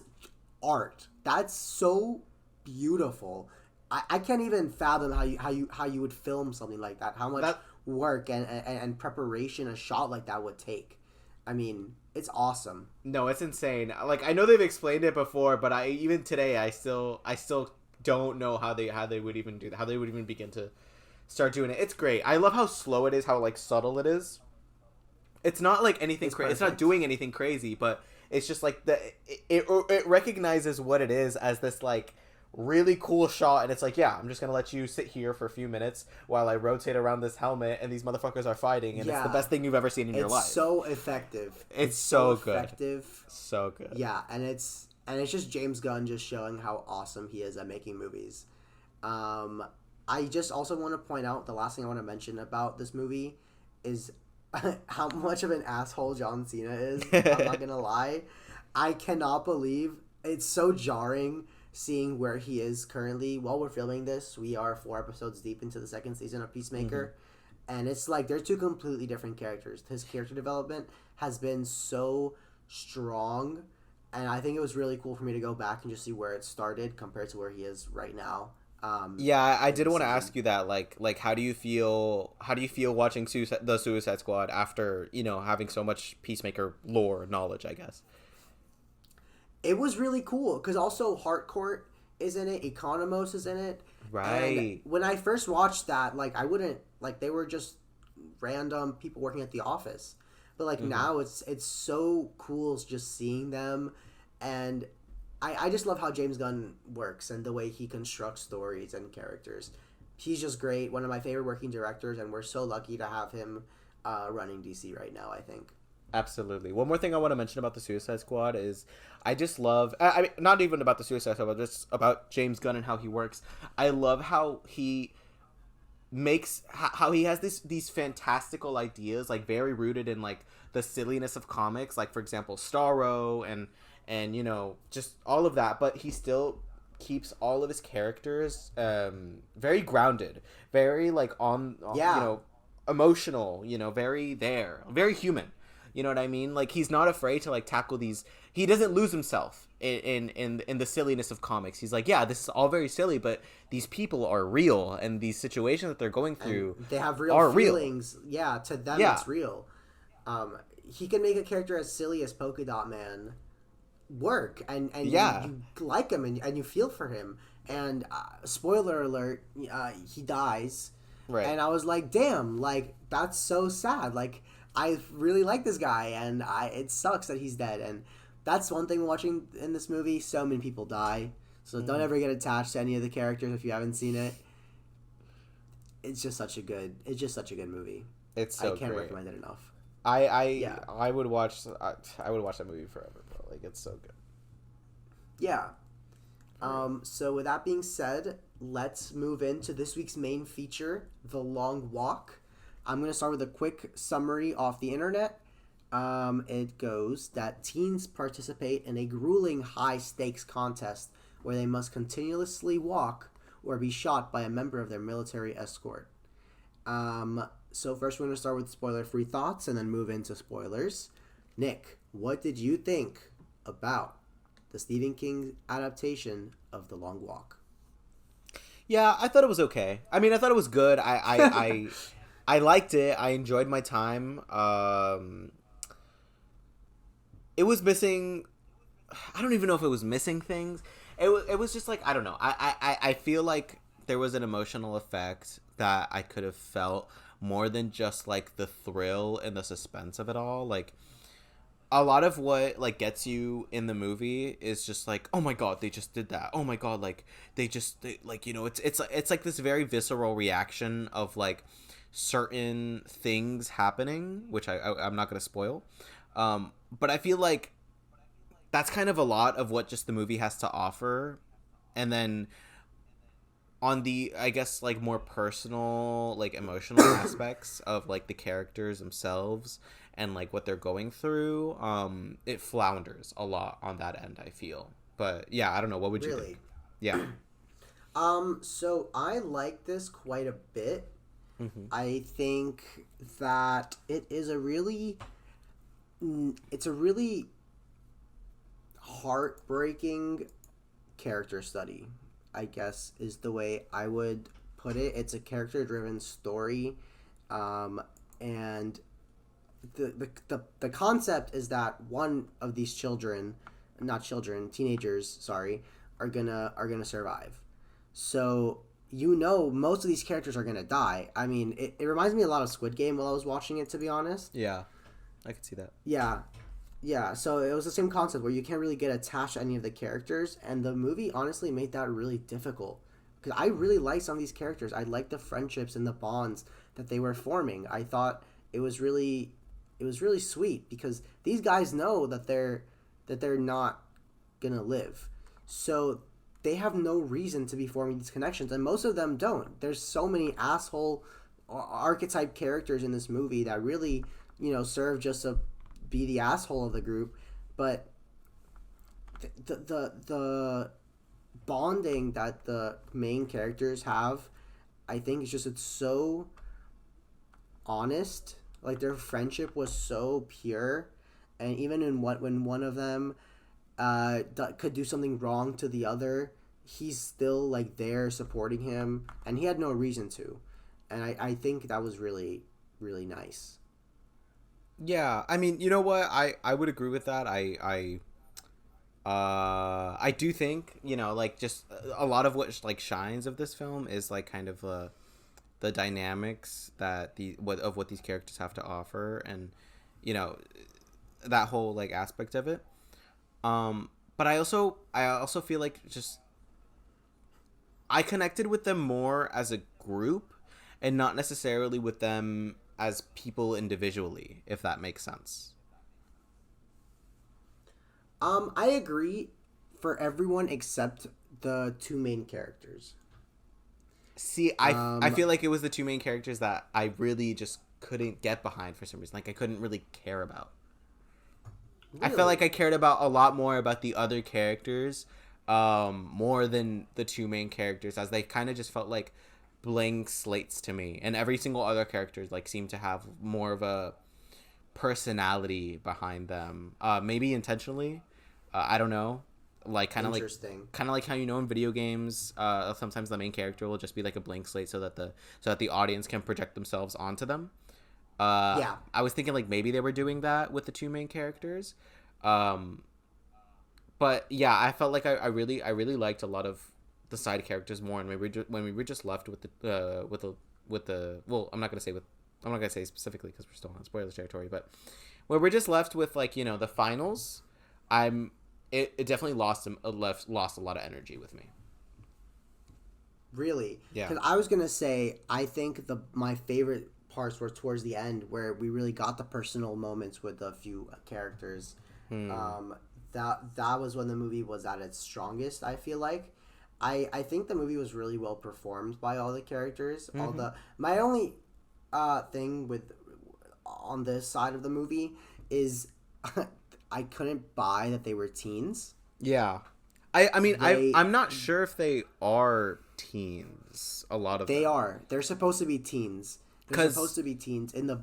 Speaker 1: art. That's so beautiful. I can't even fathom how you would film something like that. How much
Speaker 2: That
Speaker 1: work and preparation a shot like that would take. I mean, it's awesome.
Speaker 2: no, it's insane. Like I know they've explained it before, but I even today I still don't know how they would even do that. How they would even begin to start doing it. It's great. I love how slow it is, how like subtle it is. It's not like anything
Speaker 1: It's
Speaker 2: crazy. It's not
Speaker 1: perfect.
Speaker 2: doing anything crazy, but it's just like it recognizes what it is as this like really cool shot, and it's like, yeah, I'm just gonna let you sit here for a few minutes while I rotate around this helmet and these motherfuckers are fighting, and it's the
Speaker 1: Yeah,
Speaker 2: best thing you've ever seen in your
Speaker 1: it's
Speaker 2: life.
Speaker 1: so effective.
Speaker 2: It's
Speaker 1: It's so
Speaker 2: so good,
Speaker 1: effective.
Speaker 2: so good.
Speaker 1: Yeah, and it's just James Gunn just showing how awesome he is at making movies. Um, I just also want to point out the last thing I want to mention about this movie is how much of an asshole John Cena is. I'm not gonna lie. I cannot believe it's so jarring seeing where he is currently. While we're filming this, we are 4 episodes deep into the second season of
Speaker 2: Mm-hmm.
Speaker 1: Peacemaker, and it's like they're two completely different characters. His character development has been so strong, and I think it was really cool for me to go back and just see where it started compared to where he is right now.
Speaker 2: Yeah, I
Speaker 1: In
Speaker 2: did
Speaker 1: the
Speaker 2: want to
Speaker 1: season.
Speaker 2: ask you that. Like, how do you feel? How do you feel watching the Suicide Squad after having so much Peacemaker lore knowledge? I guess.
Speaker 1: It was really cool because also Harcourt is in it, Economos is in it, and
Speaker 2: Right.
Speaker 1: when I first watched that, like I wouldn't like they were just random people working at the office, but like
Speaker 2: Mm-hmm.
Speaker 1: now it's so cool just seeing them, and I just love how James Gunn works and the way he constructs stories and characters. He's just great, one of my favorite working directors, and we're so lucky to have him running DC right now. I think.
Speaker 2: Absolutely. One more thing I want to mention about the Suicide Squad is I just love. I mean, not even about the Suicide Squad, but just about James Gunn and how he works. I love how he makes how he has these fantastical ideas, like very rooted in like the silliness of comics, like for example Starro and just all of that, but he still keeps all of his characters very grounded, very like on
Speaker 1: Yeah,
Speaker 2: emotional, very there, very human. You know what I mean? Like he's not afraid to like tackle these. He doesn't lose himself in the silliness of comics. He's like, yeah, this is all very silly, but these people are real, and these situations that they're going
Speaker 1: and
Speaker 2: through
Speaker 1: they have real
Speaker 2: are real.
Speaker 1: feelings. Yeah, to them
Speaker 2: Yeah,
Speaker 1: it's real. He can make a character as silly as Polka Dot Man work, and
Speaker 2: yeah,
Speaker 1: you like him and you feel for him. And spoiler alert, he dies,
Speaker 2: right.
Speaker 1: and I was like, damn, like that's so sad. Like I really like this guy, and it sucks that he's dead. And that's one thing watching in this movie. So many people die, so don't
Speaker 2: Hmm.
Speaker 1: ever get attached to any of the characters if you haven't seen it. It's just such a good movie.
Speaker 2: It's
Speaker 1: I
Speaker 2: so
Speaker 1: can't
Speaker 2: great.
Speaker 1: recommend it enough.
Speaker 2: I I
Speaker 1: Yeah,
Speaker 2: I would watch. I would watch that movie forever, bro. Like it's so good.
Speaker 1: yeah.
Speaker 2: For real.
Speaker 1: So with that being said, let's move into this week's main feature, The Long Walk. I'm going to start with a quick summary off the internet. It goes that teens participate in a grueling high stakes contest where they must continuously walk or be shot by a member of their military escort. So first we're going to start with spoiler-free thoughts and then move into spoilers. Nick, what did you think about the Stephen King adaptation of The Long Walk?
Speaker 2: Yeah, I thought it was okay. I mean, I thought it was good. I liked it. I enjoyed my time. It was missing I don't even know if it was missing things. It was just like, I don't know. I feel like there was an emotional effect that I could have felt more than just like the thrill and the suspense of it all. Like a lot of what like gets you in the movie is just like, oh my god, they just did that. Oh my god, like they like, you know, it's like this very visceral reaction of like certain things happening, which I'm not gonna spoil. But I feel like that's kind of a lot of what just the movie has to offer, and then on the, I guess, like more personal, like emotional aspects of like the characters themselves and like what they're going through, it flounders a lot on that end, I feel. But yeah, I don't know, what would you
Speaker 1: Really?
Speaker 2: think? Yeah.
Speaker 1: So I like this quite a bit.
Speaker 2: Mm-hmm.
Speaker 1: I think that it's a really heartbreaking character study, I guess is the way I would put it. It's a character driven story, and the concept is that one of these children, not children, teenagers, sorry, are gonna survive. So most of these characters are gonna die. I mean, it reminds me a lot of Squid Game while I was watching it, to be honest.
Speaker 2: Yeah, I could see that.
Speaker 1: Yeah, yeah. So it was the same concept where you can't really get attached to any of the characters, and the movie honestly made that really difficult. Because I really liked some of these characters. I liked the friendships and the bonds that they were forming. I thought it was really, it was really sweet because these guys know that they're not gonna live, so they have no reason to be forming these connections, and most of them don't. There's so many asshole archetype characters in this movie that really, serve just to be the asshole of the group, but the bonding that the main characters have, I think it's so honest. Like their friendship was so pure, and even when one of them could do something wrong to the other, he's still like there supporting him, and he had no reason to, and I think that was really really nice.
Speaker 2: Yeah, I mean, you know what? I would agree with that. I do think, like just a lot of what like shines of this film is like kind of the dynamics that what these characters have to offer, and you know that whole like aspect of it. But I also feel like just I connected with them more as a group and not necessarily with them as people individually, if that makes sense.
Speaker 1: I agree for everyone except the two main characters.
Speaker 2: See, I feel like it was the two main characters that I really just couldn't get behind for some reason. Like I couldn't really care about. I felt like
Speaker 1: Really?
Speaker 2: I cared about a lot more about the other characters, more than the two main characters, as they kind of just felt like blank slates to me. And every single other character like seemed to have more of a personality behind them. Maybe intentionally. I don't know. Like
Speaker 1: Interesting.
Speaker 2: kind of like how in video games, sometimes the main character will just be like a blank slate so that the audience can project themselves onto them.
Speaker 1: Yeah.
Speaker 2: I was thinking like maybe they were doing that with the two main characters. Um, but yeah, I felt like I really liked a lot of the side characters more, and when we were just left with the well, I'm not gonna say specifically because we're still on spoiler territory, but when we're just left with like the finals, I'm it definitely lost a lot of energy with me.
Speaker 1: Really?
Speaker 2: Yeah.
Speaker 1: Because I was gonna say I think my favorite parts were towards the end where we really got the personal moments with a few characters. Um, that was when the movie was at its strongest. I feel like. I think the movie was really well performed by all the characters. All the my only thing with on this side of the movie is I couldn't buy that they were teens.
Speaker 2: Yeah. I mean
Speaker 1: They
Speaker 2: I'm not sure if they are teens. A lot of
Speaker 1: they
Speaker 2: them.
Speaker 1: are. They're supposed to be teens. They're supposed to be teens in the.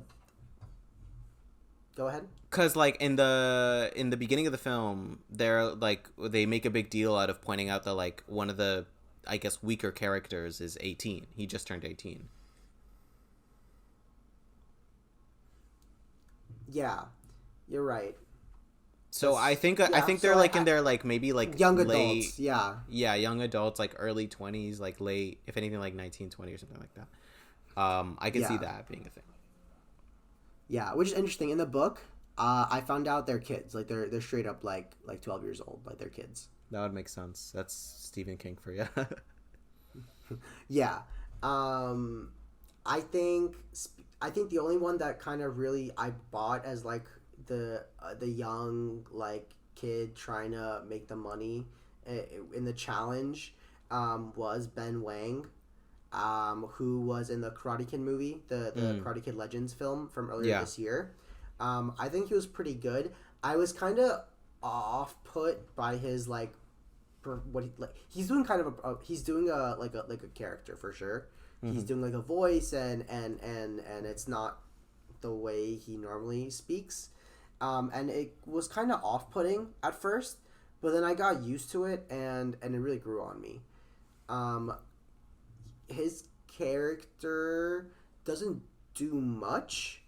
Speaker 1: Go ahead.
Speaker 2: Cause like in the beginning of the film, they make a big deal out of pointing out that like one of the, I guess, weaker characters is 18. He just turned 18.
Speaker 1: Yeah, you're right.
Speaker 2: So I think they're like in their like maybe like
Speaker 1: young
Speaker 2: late,
Speaker 1: adults. Yeah.
Speaker 2: Yeah, young adults, like early 20s, like late, if anything, like 19, 20 or something like that. I could see
Speaker 1: Yeah.
Speaker 2: that being a thing.
Speaker 1: Yeah, which is interesting. In the book, I found out they're kids. Like they're straight up like 12 years old. Like they're kids.
Speaker 2: That would make sense. That's Stephen King for you.
Speaker 1: Yeah. Um, I think I think the only one that kind of really I bought as like the young like kid trying to make the money in the challenge was Ben Wang, who was in the Karate Kid movie, the Karate Kid Legends film from earlier this year. I think he was pretty good. I was kind of off put by his like what he, like he's doing kind of he's doing a like a character for sure. He's doing like a voice and it's not the way he normally speaks. And it was kind of off-putting at first, but then I got used to it and it really grew on me. His character doesn't do much,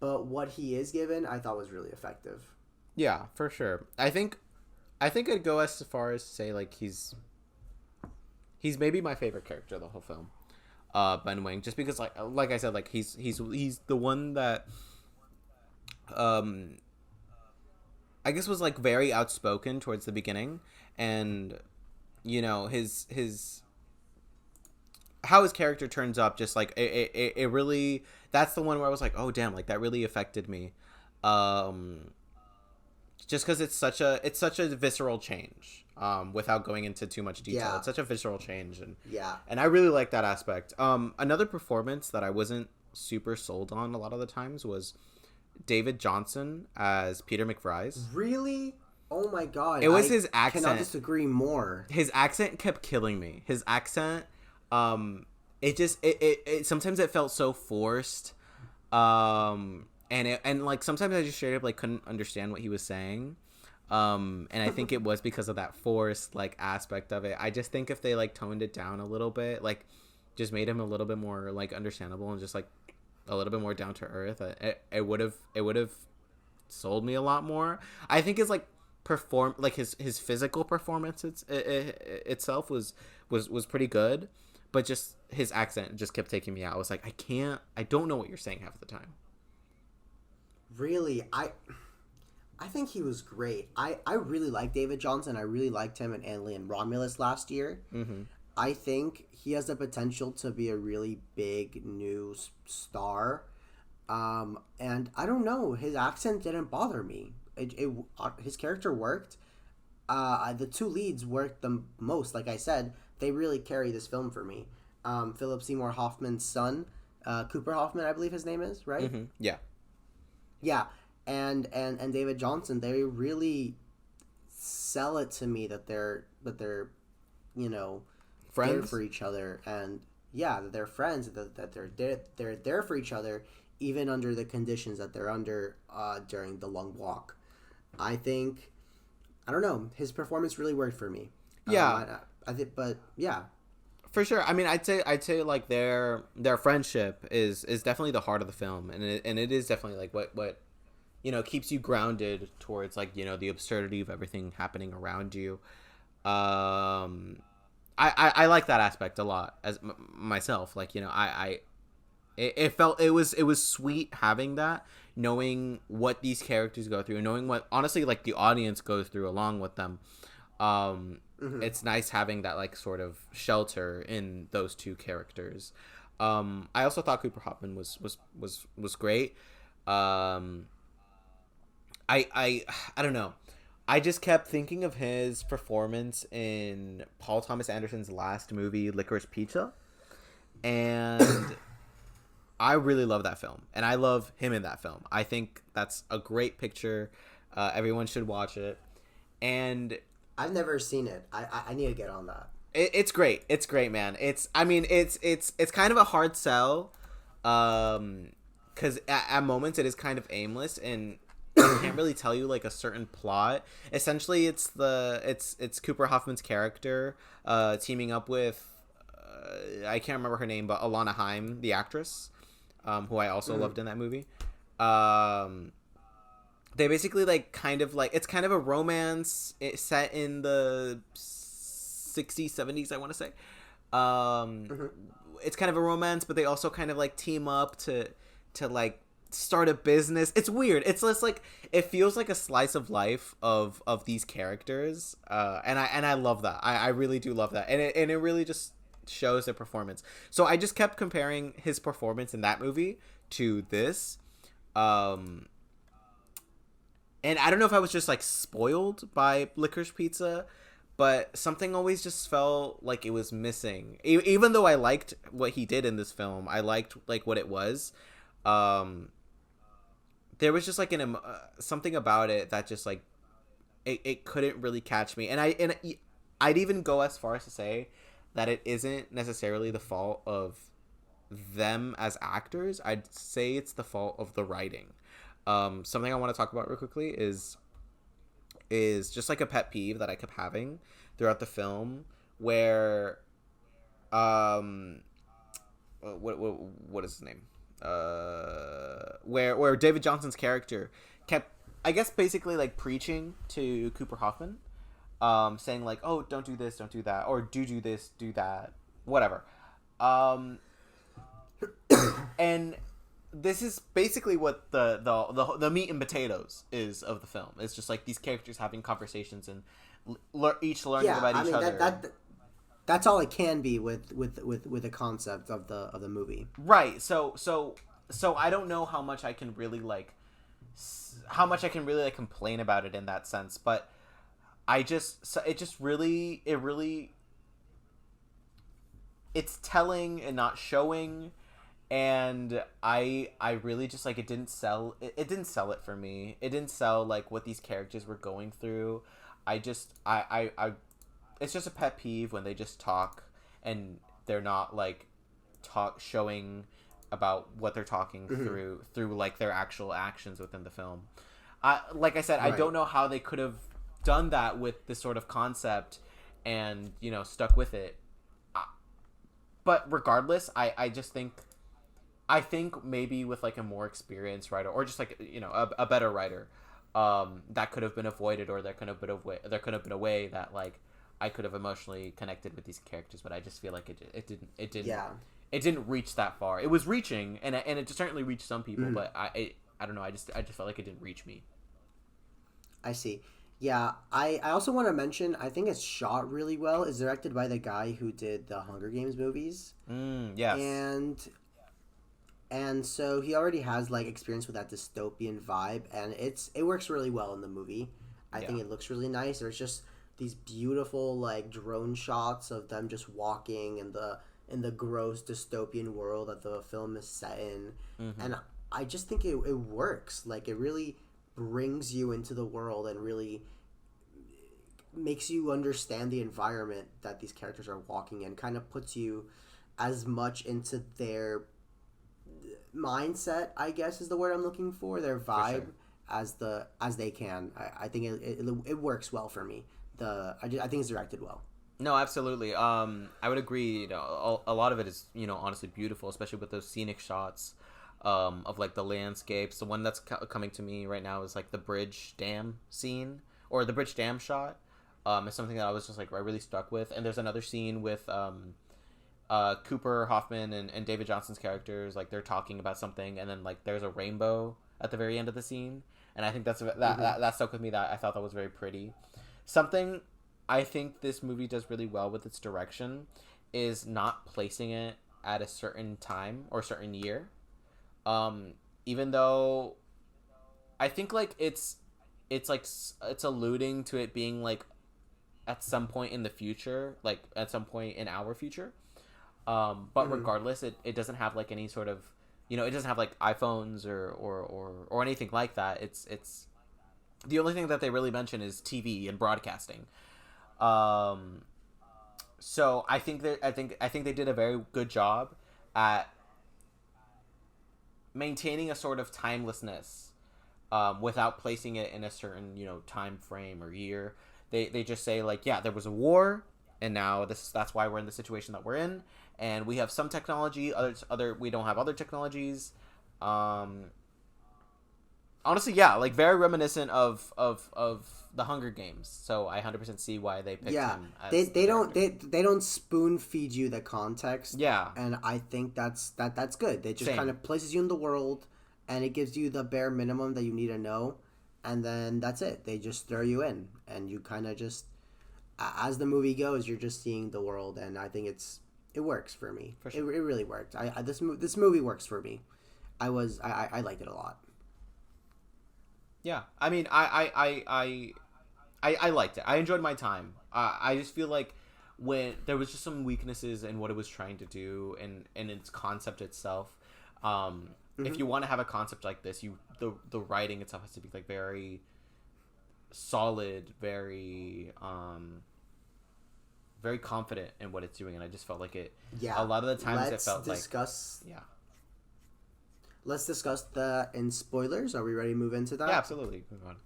Speaker 1: but what he is given I thought was really effective.
Speaker 2: Yeah, for sure. I think I'd go as far as to say like he's maybe my favorite character of the whole film. Ben Wang, just because like I said, like he's the one that I guess was like very outspoken towards the beginning, and you know his how his character turns up, just like it really, that's the one where I was like, oh damn, like that really affected me. Just because it's such a visceral change. Without going into too much detail, it's such a visceral change, and I really like that aspect. Another performance that I wasn't super sold on a lot of the times was David Johnson as Peter McVries.
Speaker 1: Really? Oh my god!
Speaker 2: It was his accent.
Speaker 1: Cannot disagree more.
Speaker 2: His accent kept killing me. His accent, it sometimes it felt so forced. And like sometimes I just straight up like couldn't understand what he was saying. And I think it was because of that forced like aspect of it. I just think if they like toned it down a little bit, like just made him a little bit more like understandable and just like a little bit more down to earth, it would have sold me a lot more. I think his like his physical performance itself was pretty good, but just his accent just kept taking me out. I was like, I don't know what you're saying half the time.
Speaker 1: Really, I think he was great. I really like David Johnson. I really liked him in Alien Romulus last year. Mm-hmm. I think he has the potential to be a really big new star. And I don't know, his accent didn't bother me. His character worked. The two leads worked the most. Like I said, they really carry this film for me. Philip Seymour Hoffman's son, Cooper Hoffman, I believe his name is, right?
Speaker 2: Mm-hmm. Yeah.
Speaker 1: Yeah, and David Johnson, they really sell it to me that they're you know,
Speaker 2: friends,
Speaker 1: there for each other, and yeah, that they're friends, that they're there for each other even under the conditions that they're under during the long walk. I think, I don't know, his performance really worked for me.
Speaker 2: Yeah,
Speaker 1: I think, but yeah.
Speaker 2: For sure. I mean, I'd say like their friendship is definitely the heart of the film, and it is definitely like what you know keeps you grounded towards like you know the absurdity of everything happening around you. I like that aspect a lot as myself. Like you know it was sweet having that, knowing what these characters go through, knowing what honestly like the audience goes through along with them. Mm-hmm. It's nice having that like sort of shelter in those two characters. I also thought Cooper Hoffman was great. I don't know. I just kept thinking of his performance in Paul Thomas Anderson's last movie, Licorice Pizza, and I really love that film, and I love him in that film. I think that's a great picture. Everyone should watch it, and
Speaker 1: I've never seen it. I need to get on that.
Speaker 2: It's great. It's great, man. It's kind of a hard sell, because at moments it is kind of aimless and I can't really tell you like a certain plot. Essentially, it's Cooper Hoffman's character teaming up with I can't remember her name, but Alana Haim, the actress, who I also loved in that movie. they basically like kind of like it's kind of a romance set in the 60s 70s, I want to say. um
Speaker 1: Hmm.
Speaker 2: it's kind of a romance, but they also kind of like team up to like start a business. It's weird. It's just like it feels like a slice of life of these characters, and I love that. I really do love that, and it really just shows their performance. So I just kept comparing his performance in that movie to this. um and I don't know if I was just like spoiled by Licorice Pizza, but something always just felt like it was missing. Even though I liked what he did in this film, I liked like what it was. Um, there was just like something about it that just like it couldn't really catch me, and I'd even go as far as to say that it isn't necessarily the fault of them as actors. I'd say it's the fault of the writing. Something I want to talk about real quickly is just like a pet peeve that I kept having throughout the film, where um what is his name? Where David Johnson's character kept, I guess, basically like preaching to Cooper Hoffman, saying like, "Oh, don't do this, don't do that, or do this, do that, whatever." Um, and this is basically what the meat and potatoes is of the film. It's just like these characters having conversations and each learning
Speaker 1: Yeah,
Speaker 2: about
Speaker 1: I
Speaker 2: each
Speaker 1: mean
Speaker 2: other.
Speaker 1: that's all it can be with the concept of the movie.
Speaker 2: Right. So I don't know how much I can really like how much I can really like complain about it in that sense, but it just really it's telling and not showing, and I really just like it didn't sell it didn't sell it for me. It didn't sell like what these characters were going through. I it's just a pet peeve when they just talk and they're not like talk showing about what they're talking
Speaker 1: Hmm.
Speaker 2: through like their actual actions within the film. Like I said, I
Speaker 1: Right.
Speaker 2: don't know how they could have done that with this sort of concept and stuck with it. But regardless, I just think I think maybe with like a more experienced writer or just like a better writer, that could have been avoided, or there could have been a way that like I could have emotionally connected with these characters, but I just feel like
Speaker 1: Yeah.
Speaker 2: it didn't reach that far. It was reaching, and it certainly reached some people,
Speaker 1: Hmm.
Speaker 2: but I don't know. I just felt like it didn't reach me.
Speaker 1: I see. Yeah, I also want to mention I think it's shot really well. It's directed by the guy who did the Hunger Games movies,
Speaker 2: Yes,
Speaker 1: and so he already has like experience with that dystopian vibe, and it works really well in the movie. I
Speaker 2: yeah,
Speaker 1: think it looks really nice. There's just these beautiful like drone shots of them just walking in the gross dystopian world that the film is set in,
Speaker 2: mm-hmm.
Speaker 1: and I just think it works. Like it really brings you into the world and really makes you understand the environment that these characters are walking in. Kind of puts you as much into their mindset, I guess is the word I'm looking for, their
Speaker 2: For sure.
Speaker 1: vibe as they can. I think it works well for me. I think it's directed well.
Speaker 2: No, absolutely. I would agree. A lot of it is, honestly beautiful, especially with those scenic shots, of like the landscapes. The one that's coming to me right now is like the bridge dam scene, or the bridge dam shot. Is something that I was just like I really stuck with. And there's another scene with Cooper Hoffman and David Johnson's characters, like they're talking about something, and then like there's a rainbow at the very end of the scene, and I think
Speaker 1: Mm-hmm.
Speaker 2: that stuck with me. That I thought that was very pretty. Something I think this movie does really well with its direction is not placing it at a certain time or certain year. Um, Even though I think like it's like it's alluding to it being like at some point in the future, like at some point in our future. But
Speaker 1: Mm-hmm.
Speaker 2: regardless, it doesn't have like any sort of, it doesn't have like iPhones or anything like that. It's the only thing that they really mention is TV and broadcasting. Um, so I think they did a very good job at maintaining a sort of timelessness, without placing it in a certain time frame or year. They just say like, yeah, there was a war, and now that's why we're in the situation that we're in, and we have some technology, other we don't have other technologies. Um, honestly, yeah, like very reminiscent of the Hunger Games. So I 100% see why they picked him as
Speaker 1: they don't spoon feed you the context.
Speaker 2: Yeah.
Speaker 1: And I think that's good. They just
Speaker 2: Same.
Speaker 1: kind of places you in the world, and it gives you the bare minimum that you need to know, and then that's it. They just throw you in, and you kind of just, as the movie goes, you're just seeing the world, and I think it works for me.
Speaker 2: For sure.
Speaker 1: It really worked. This movie works for me. I liked it a lot.
Speaker 2: Yeah, I mean, I liked it. I enjoyed my time. I just feel like when there was just some weaknesses in what it was trying to do and its concept itself. If you want to have a concept like this, the writing itself has to be like very solid, very very confident in what it's doing, and I just felt like it.
Speaker 1: Yeah.
Speaker 2: A lot of the times
Speaker 1: Let's
Speaker 2: it felt
Speaker 1: discuss.
Speaker 2: Yeah.
Speaker 1: Let's discuss the in spoilers. Are we ready to move into that?
Speaker 2: Yeah, absolutely. Move on.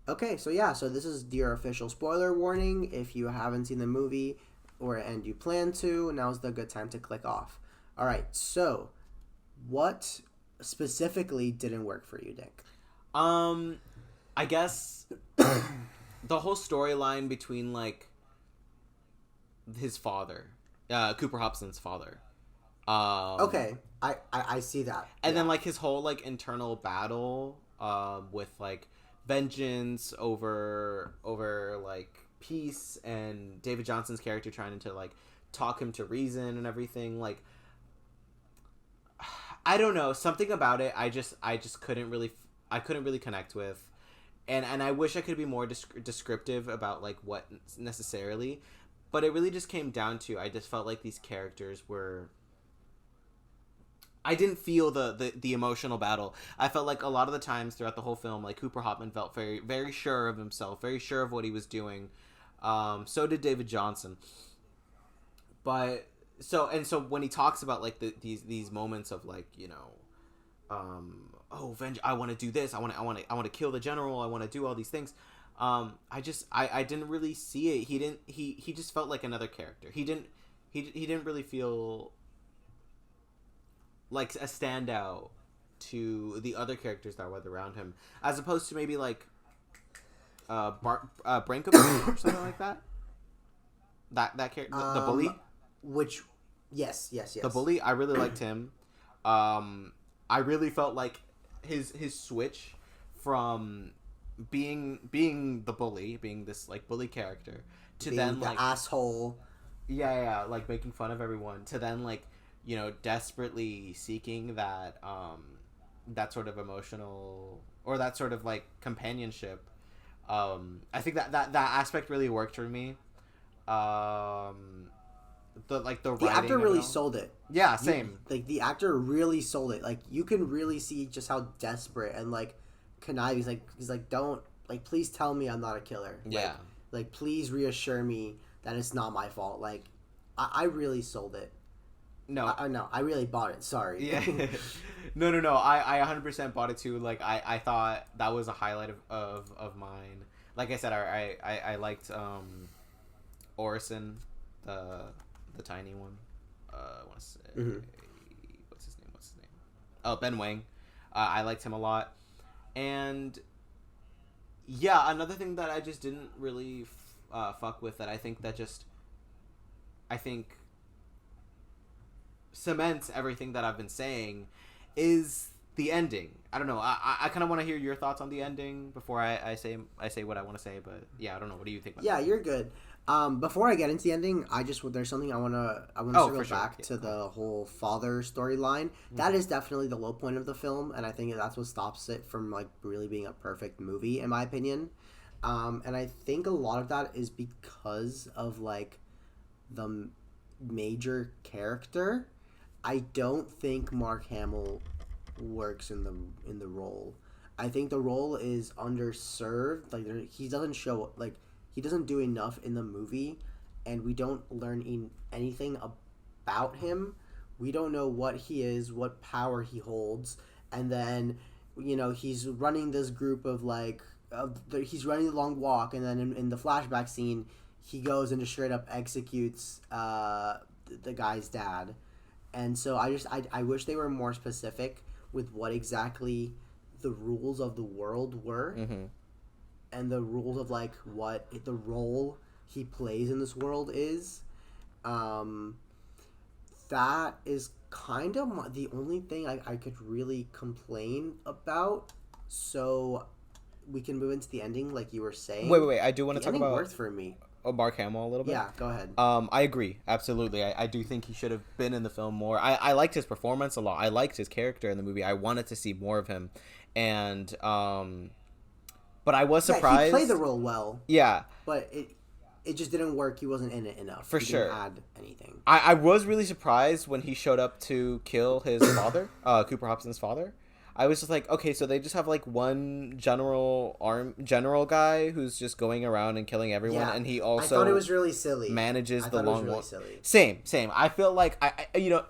Speaker 1: Okay, so this is your official spoiler warning. If you haven't seen the movie and you plan to, now's the good time to click off. All right, so what specifically didn't work for you, Nick?
Speaker 2: I guess the whole storyline between like his father, Cooper Hobson's father.
Speaker 1: Okay, I see that.
Speaker 2: And then like his whole like internal battle with like vengeance over like peace, and David Johnson's character trying to like talk him to reason and everything. Like I don't know, something about it I just couldn't really connect with, and I wish I could be more descriptive about like what necessarily, but it really just came down to I just felt like these characters were. I didn't feel the emotional battle. I felt like a lot of the times throughout the whole film, like Cooper Hoffman felt very, very sure of himself, very sure of what he was doing. So did David Johnson. But so when he talks about like these moments of like, you know, I want to do this. I want to kill the general. I want to do all these things. I didn't really see it. He just felt like another character. He didn't really feel like a standout to the other characters that were around him, as opposed to maybe like Brankovic or something like that. That character, the bully.
Speaker 1: Which, yes.
Speaker 2: The bully, I really liked him. I really felt like his switch from being the bully, being this like bully character, to
Speaker 1: being
Speaker 2: then
Speaker 1: the
Speaker 2: like
Speaker 1: asshole.
Speaker 2: Yeah, like making fun of everyone, to then like, you know, desperately seeking that that sort of emotional or that sort of like companionship. I think that aspect really worked for me. The
Speaker 1: actor really sold it.
Speaker 2: Yeah, same.
Speaker 1: The actor really sold it. Like you can really see just how desperate and like conniving. He's like don't like please tell me I'm not a killer.
Speaker 2: Yeah.
Speaker 1: Like please reassure me that it's not my fault. Like I really sold it.
Speaker 2: No,
Speaker 1: I really bought it. Sorry.
Speaker 2: Yeah. No. I 100% bought it too. Like I thought that was a highlight of mine. Like I said, I liked Orson, the tiny one. I want to say what's his name? Oh, Ben Wang. I liked him a lot, and yeah, another thing that I just didn't really fuck with, that I think cements everything that I've been saying, is the ending. I don't know. I kind of want to hear your thoughts on the ending before I say what I want to say. But yeah, I don't know. What do you think?
Speaker 1: Yeah, you're good. Before I get into the ending, there's something I want to circle back to the whole father storyline. Mm-hmm. That is definitely the low point of the film, and I think that's what stops it from like really being a perfect movie, in my opinion. And I think a lot of that is because of like the major character. I don't think Mark Hamill works in the role. I think the role is underserved. Like he doesn't do enough in the movie, and we don't learn anything about him. We don't know what he is, what power he holds, and then you know he's running this group of he's running the long walk, and then in the flashback scene he goes and just straight up executes the guy's dad. And so I wish they were more specific with what exactly the rules of the world were, and the rules of like what the role he plays in this world is. That is kind of the only thing I could really complain about. So we can move into the ending, like you were saying.
Speaker 2: Wait. I do want to talk about
Speaker 1: worked for me.
Speaker 2: Mark Hamill a little bit.
Speaker 1: Yeah, go ahead.
Speaker 2: I agree, absolutely. I do think he should have been in the film more. I liked his performance a lot. I liked his character in the movie. I wanted to see more of him, and but I was surprised.
Speaker 1: He played the role well.
Speaker 2: Yeah,
Speaker 1: but it just didn't work. He wasn't in it enough.
Speaker 2: For sure.
Speaker 1: Didn't add anything.
Speaker 2: I was really surprised when he showed up to kill his father, Cooper Hobson's father. I was just like, okay, so they just have like one general guy who's just going around and killing everyone, and he also
Speaker 1: I thought it was really silly.
Speaker 2: Manages the long walk. Same. I feel like I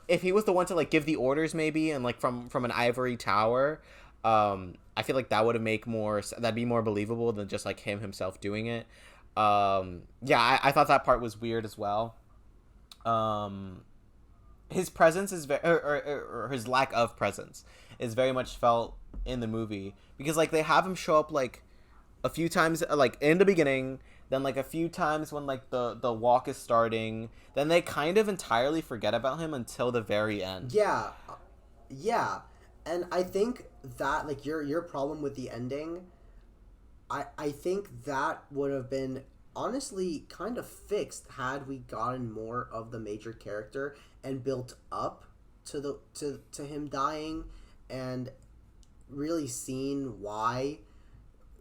Speaker 2: if he was the one to like give the orders maybe and like from an ivory tower, I feel like that would have that'd be more believable than just like him himself doing it. I thought that part was weird as well. His presence is or his lack of presence is very much felt in the movie because like they have him show up like a few times like in the beginning, then like a few times when like the walk is starting, then they kind of entirely forget about him until the very end.
Speaker 1: Yeah, and I think that like your problem with the ending, I think that would have been honestly kind of fixed had we gotten more of the major character and built up to him dying and really seen why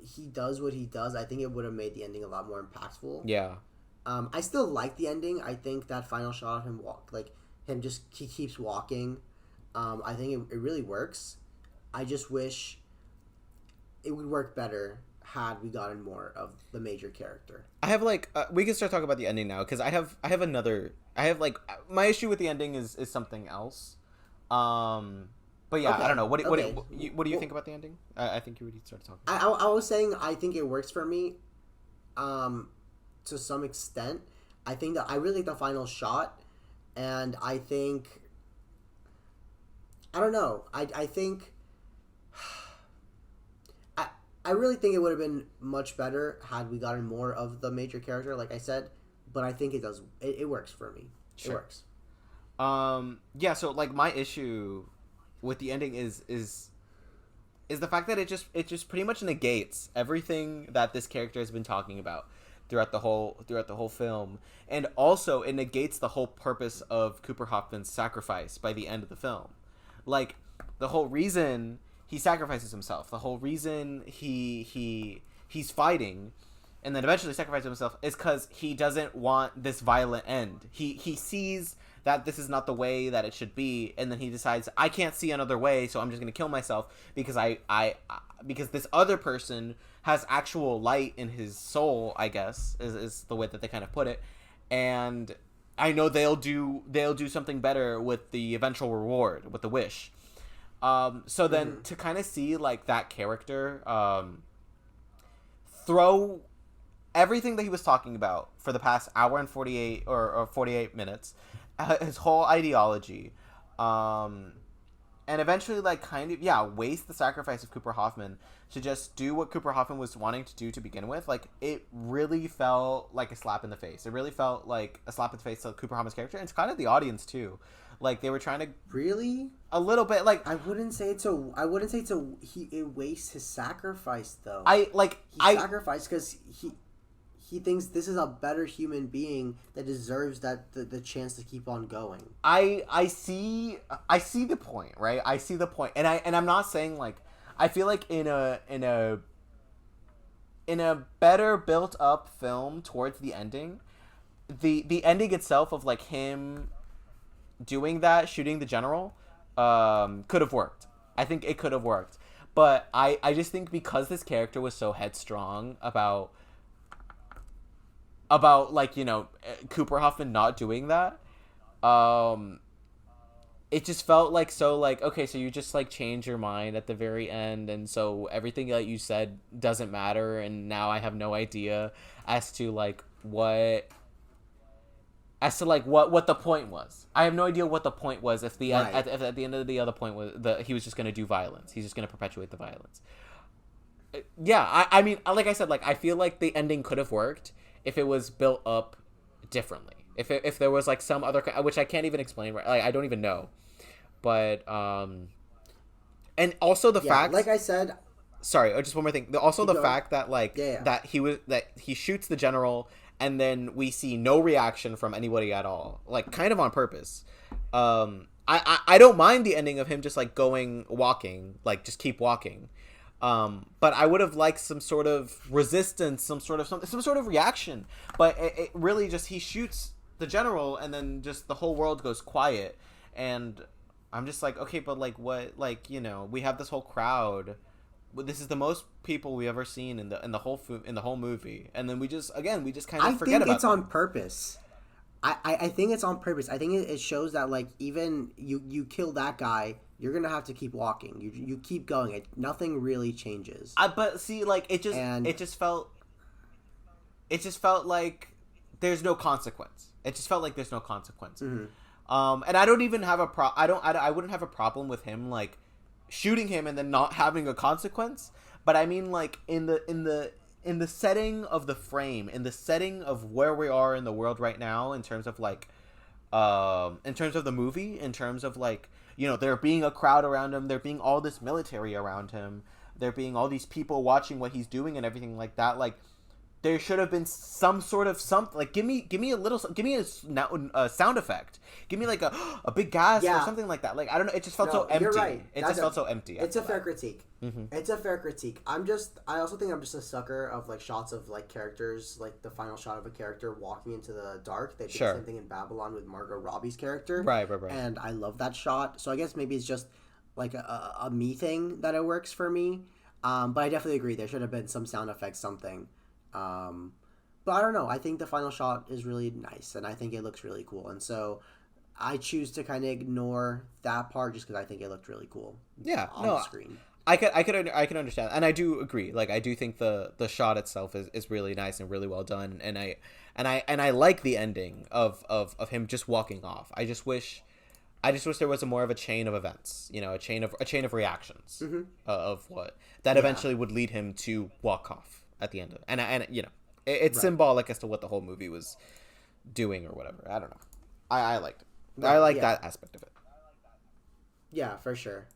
Speaker 1: he does what he does. I think it would have made the ending a lot more impactful.
Speaker 2: Yeah.
Speaker 1: I still like the ending. I think that final shot of him he keeps walking. I think it really works. I just wish it would work better had we gotten more of the major character.
Speaker 2: I have like we can start talking about the ending now because I have my issue with the ending is something else. But yeah, okay. I don't know. What do you think about the ending? I think you already started talking.
Speaker 1: I was saying I think it works for me, to some extent. I think that I really like the final shot, and I think I don't know. I think I really think it would have been much better had we gotten more of the major character, like I said. But I think it does. It works for me. Sure. It works.
Speaker 2: So like my issue with the ending is the fact that it just pretty much negates everything that this character has been talking about throughout the whole film, and also it negates the whole purpose of Cooper Hoffman's sacrifice by the end of the film. Like the whole reason he sacrifices himself, the whole reason he's fighting and then eventually sacrifices himself is because he doesn't want this violent end. He sees that this is not the way that it should be, and then he decides, I can't see another way, so I'm just going to kill myself because because this other person has actual light in his soul, I guess, is the way that they kind of put it. And I know they'll do something better with the eventual reward, with the wish. So then to kind of see like that character throw everything that he was talking about for the past hour and 48 or 48 minutes, his whole ideology, and eventually like kind of waste the sacrifice of Cooper Hoffman to just do what Cooper Hoffman was wanting to do to begin with. Like it really felt like a slap in the face. It really felt like a slap in the face to Cooper Hoffman's character, and it's kind of the audience too. Like they were trying to
Speaker 1: really
Speaker 2: a little bit like
Speaker 1: I wouldn't say it wastes his sacrifice though.
Speaker 2: He
Speaker 1: sacrificed because he thinks this is a better human being that deserves the chance to keep on going.
Speaker 2: I see the point, right? I see the point, and I'm not saying like I feel like in a better built up film towards the ending, the ending itself of like him doing that, shooting the general, could have worked. I think it could have worked, but I just think because this character was so headstrong about like, you know, Cooper Hoffman not doing that, it just felt like so like, okay, so you just like change your mind at the very end, and so everything that you said doesn't matter, and now I have no idea as to like what as to like what the point was. I have no idea what the point was. If the
Speaker 1: Right.
Speaker 2: at the end of the other point was he was just going to do violence. He's just going to perpetuate the violence. Yeah, I mean, like I said, like I feel like the ending could have worked if it was built up differently. If there was like some other, which I can't even explain, right? Like I don't even know, but and also the fact,
Speaker 1: like I said,
Speaker 2: sorry, just one more thing. Also the fact that like
Speaker 1: Yeah.
Speaker 2: that he shoots the general and then we see no reaction from anybody at all, like kind of on purpose. I don't mind the ending of him just like walking, like just keep walking. But I would have liked some sort of resistance, some sort of reaction. But it really just he shoots the general and then just the whole world goes quiet, and I'm just like, okay, but like what, like, you know, we have this whole crowd. This is the most people we ever seen in the whole movie, and then we just kind of forget about it.
Speaker 1: I think it's on purpose. I think it's on purpose. I think it shows that like even you kill that guy, you're gonna have to keep walking. You keep going. Nothing really changes.
Speaker 2: But see, like it just felt like there's no consequence. It just felt like there's no consequence.
Speaker 1: Mm-hmm.
Speaker 2: And I don't even have I wouldn't have a problem with him like shooting him and then not having a consequence. But I mean, like in the setting of the frame, in the setting of where we are in the world right now, in terms of like, in terms of the movie, in terms of like, you know, there being a crowd around him, there being all this military around him, there being all these people watching what he's doing and everything like that, like. There should have been some sort of something, like give me a sound effect, give me like a big gasp or something like that. Like I don't know, it just felt so empty.
Speaker 1: You're right.
Speaker 2: It just felt so empty.
Speaker 1: It's a fair critique.
Speaker 2: Mm-hmm.
Speaker 1: It's a fair critique. I also think I'm just a sucker of like shots of like characters, like the final shot of a character walking into the dark. They did the same thing in Babylon with Margot Robbie's character.
Speaker 2: Right.
Speaker 1: And I love that shot. So I guess maybe it's just like a me thing that it works for me. But I definitely agree. There should have been some sound effects, something. But I don't know. I think the final shot is really nice, and I think it looks really cool. And so I choose to kind of ignore that part just because I think it looked really cool.
Speaker 2: Yeah,
Speaker 1: on the screen.
Speaker 2: I could understand, and I do agree. Like I do think the shot itself is really nice and really well done, and I like the ending of him just walking off. I just wish there was more of a chain of events, you know, a chain of reactions of what that eventually would lead him to walk off at the end of it. And you know, it's symbolic as to what the whole movie was doing or whatever. I don't know. I liked it. I like that aspect of it.
Speaker 1: Yeah, for sure.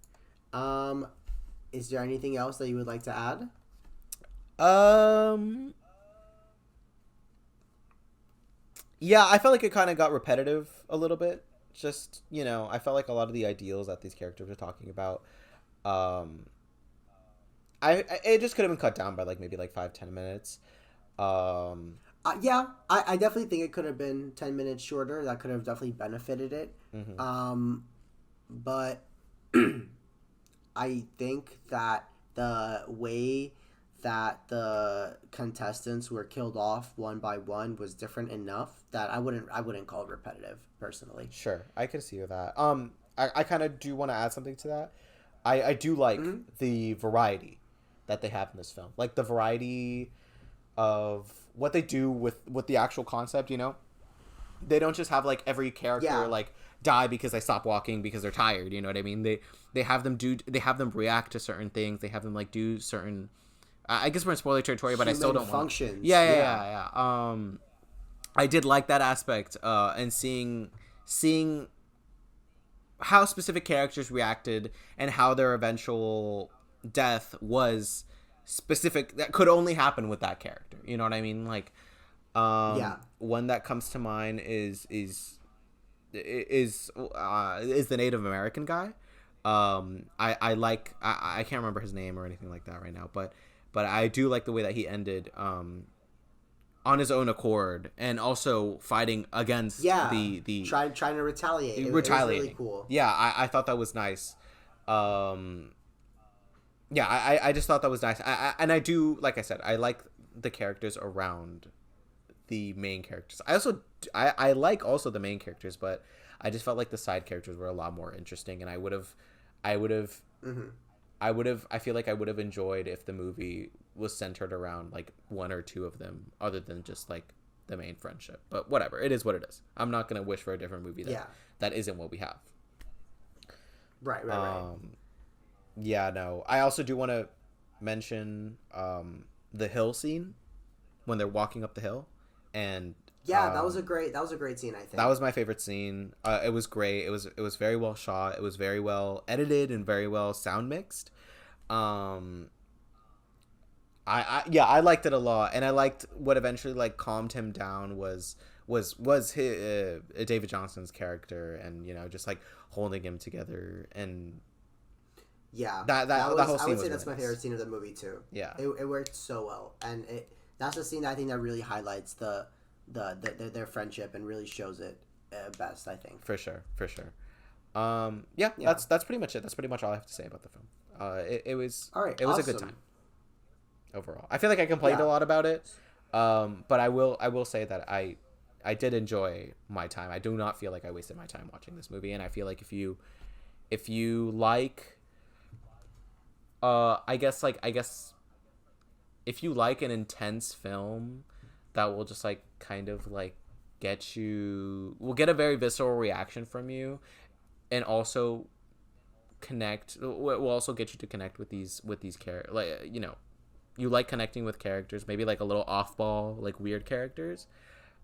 Speaker 1: Is there anything else that you would like to add?
Speaker 2: Yeah, I felt like it kind of got repetitive a little bit. Just, you know, I felt like a lot of the ideals that these characters were talking about, it just could have been cut down by like maybe like 5-10 minutes.
Speaker 1: Yeah, I definitely think it could have been 10 minutes shorter. That could have definitely benefited it.
Speaker 2: Mm-hmm.
Speaker 1: But I think that the way that the contestants were killed off one by one was different enough that I wouldn't call it repetitive personally.
Speaker 2: Sure, I can see that. I kind of do want to add something to that. I do like the variety that they have in this film, like the variety of what they do with the actual concept. You know, they don't just have like every character like die because they stop walking because they're tired. You know what I mean? They have them react to certain things. They have them like do certain. I guess we're in spoiler territory, but I still don't
Speaker 1: functions.
Speaker 2: Want. Yeah. I did like that aspect, and seeing how specific characters reacted and how their eventual death was specific. That could only happen with that character. You know what I mean? Like, one that comes to mind is the Native American guy. I can't remember his name or anything like that right now, but I do like the way that he ended on his own accord, and also fighting against the
Speaker 1: trying to retaliate. It was really cool.
Speaker 2: Yeah, I thought that was nice. I just thought that was nice. I do, like I said, I like the characters around the main characters. I like also the main characters, but I just felt like the side characters were a lot more interesting, and I feel like I would have enjoyed if the movie was centered around like one or two of them, other than just like the main friendship. But whatever, it is what it is. I'm not gonna wish for a different movie that isn't what we have.
Speaker 1: Right.
Speaker 2: Yeah, no. I also do want to mention the hill scene when they're walking up the hill, and
Speaker 1: that was a great scene. I think
Speaker 2: that was my favorite scene. It was great. It was very well shot. It was very well edited and very well sound mixed. I liked it a lot, and I liked what eventually like calmed him down was his, David Johnson's character, and just like holding him together, and that whole scene I would say
Speaker 1: that's
Speaker 2: really
Speaker 1: my favorite scene of the movie too.
Speaker 2: Yeah,
Speaker 1: it worked so well, and that's the scene I think that really highlights their friendship and really shows it best. I think
Speaker 2: for sure. That's pretty much it. That's pretty much all I have to say about the film. It was all right. It was a good time overall. I feel like I complained a lot about it, but I will say that I did enjoy my time. I do not feel like I wasted my time watching this movie, and I feel like if you like, I guess if you like an intense film that will just like kind of like get a very visceral reaction from you, and also will also get you to connect with these characters, like you like connecting with characters, maybe like a little off-ball, like weird characters.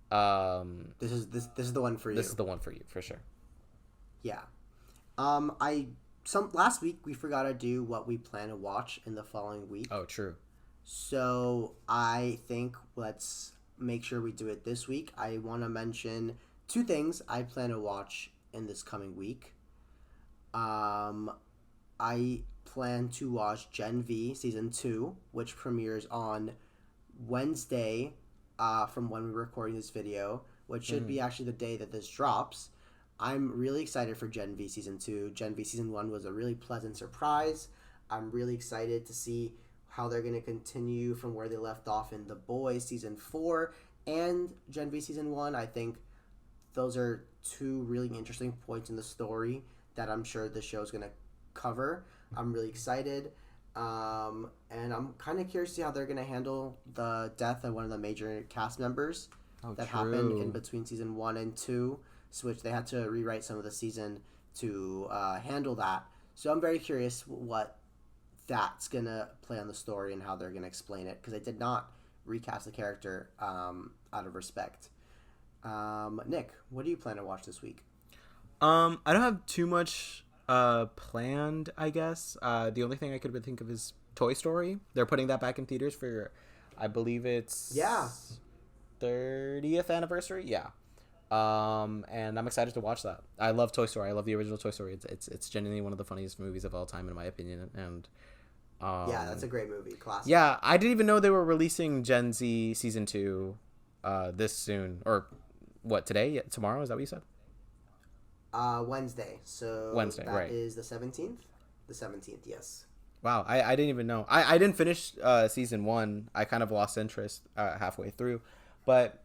Speaker 1: This is the one for you.
Speaker 2: This is the one for you for sure.
Speaker 1: Yeah. Last week we forgot to do what we plan to watch in the following week.
Speaker 2: Oh, true.
Speaker 1: So I think let's make sure we do it this week. I want to mention 2 things I plan to watch in this coming week. I plan to watch Gen V Season 2, which premieres on Wednesday from when we're recording this video, which should be actually the day that this drops. I'm really excited for Gen V Season 2. Gen V Season 1 was a really pleasant surprise. I'm really excited to see how they're going to continue from where they left off in The Boys Season 4 and Gen V Season 1. I think those are 2 really interesting points in the story that I'm sure the show's going to cover. I'm really excited. And I'm kind of curious to see how they're going to handle the death of one of the major cast members happened in between Season 1 and 2, which they had to rewrite some of the season to handle that. So I'm very curious what that's going to play on the story and how they're going to explain it, because they did not recast the character out of respect. Nick, what do you plan to watch this week?
Speaker 2: I don't have too much planned, I guess. The only thing I could think of is Toy Story. They're putting that back in theaters for, I believe it's 30th anniversary. Yeah. And I'm excited to watch that. I love Toy Story. I love the original Toy Story. It's genuinely one of the funniest movies of all time, in my opinion. And
Speaker 1: that's a great movie. Classic.
Speaker 2: Yeah, I didn't even know they were releasing Gen Z Season 2 this soon. Or what, today? Yeah, tomorrow? Is that what you said?
Speaker 1: Wednesday. So
Speaker 2: Wednesday,
Speaker 1: that
Speaker 2: right.
Speaker 1: is the 17th? The 17th, yes.
Speaker 2: Wow, I didn't even know. I didn't finish Season 1. I kind of lost interest halfway through. But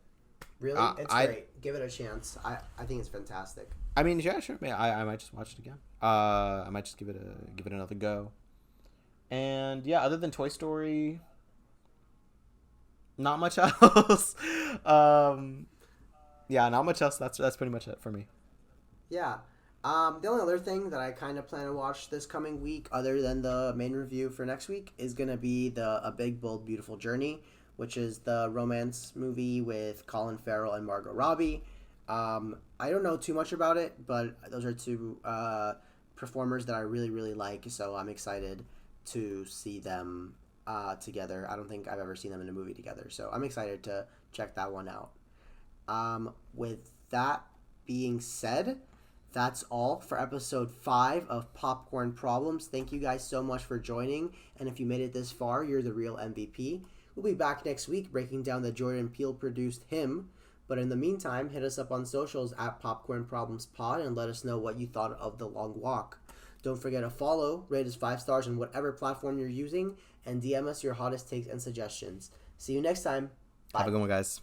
Speaker 1: really? It's great. Give it a chance. I think it's fantastic.
Speaker 2: I mean, yeah, sure. Man, I might just watch it again. I might just give it another go. And yeah, other than Toy Story, not much else. Yeah, not much else. That's pretty much it for me.
Speaker 1: Yeah. The only other thing that I kind of plan to watch this coming week, other than the main review for next week, is going to be A Big, Bold, Beautiful Journey, which is the romance movie with Colin Farrell and Margot Robbie. I don't know too much about it, but those are 2 performers that I really, really like, so I'm excited to see them together. I don't think I've ever seen them in a movie together, so I'm excited to check that one out. With that being said, that's all for episode 5 of Popcorn Problems. Thank you guys so much for joining, and if you made it this far, you're the real MVP. We'll be back next week breaking down the Jordan Peele-produced Him, but in the meantime, hit us up on socials at Popcorn Problems Pod and let us know what you thought of The Long Walk. Don't forget to follow, rate us 5 stars on whatever platform you're using, and DM us your hottest takes and suggestions. See you next time. Bye.
Speaker 2: Have a good one, guys.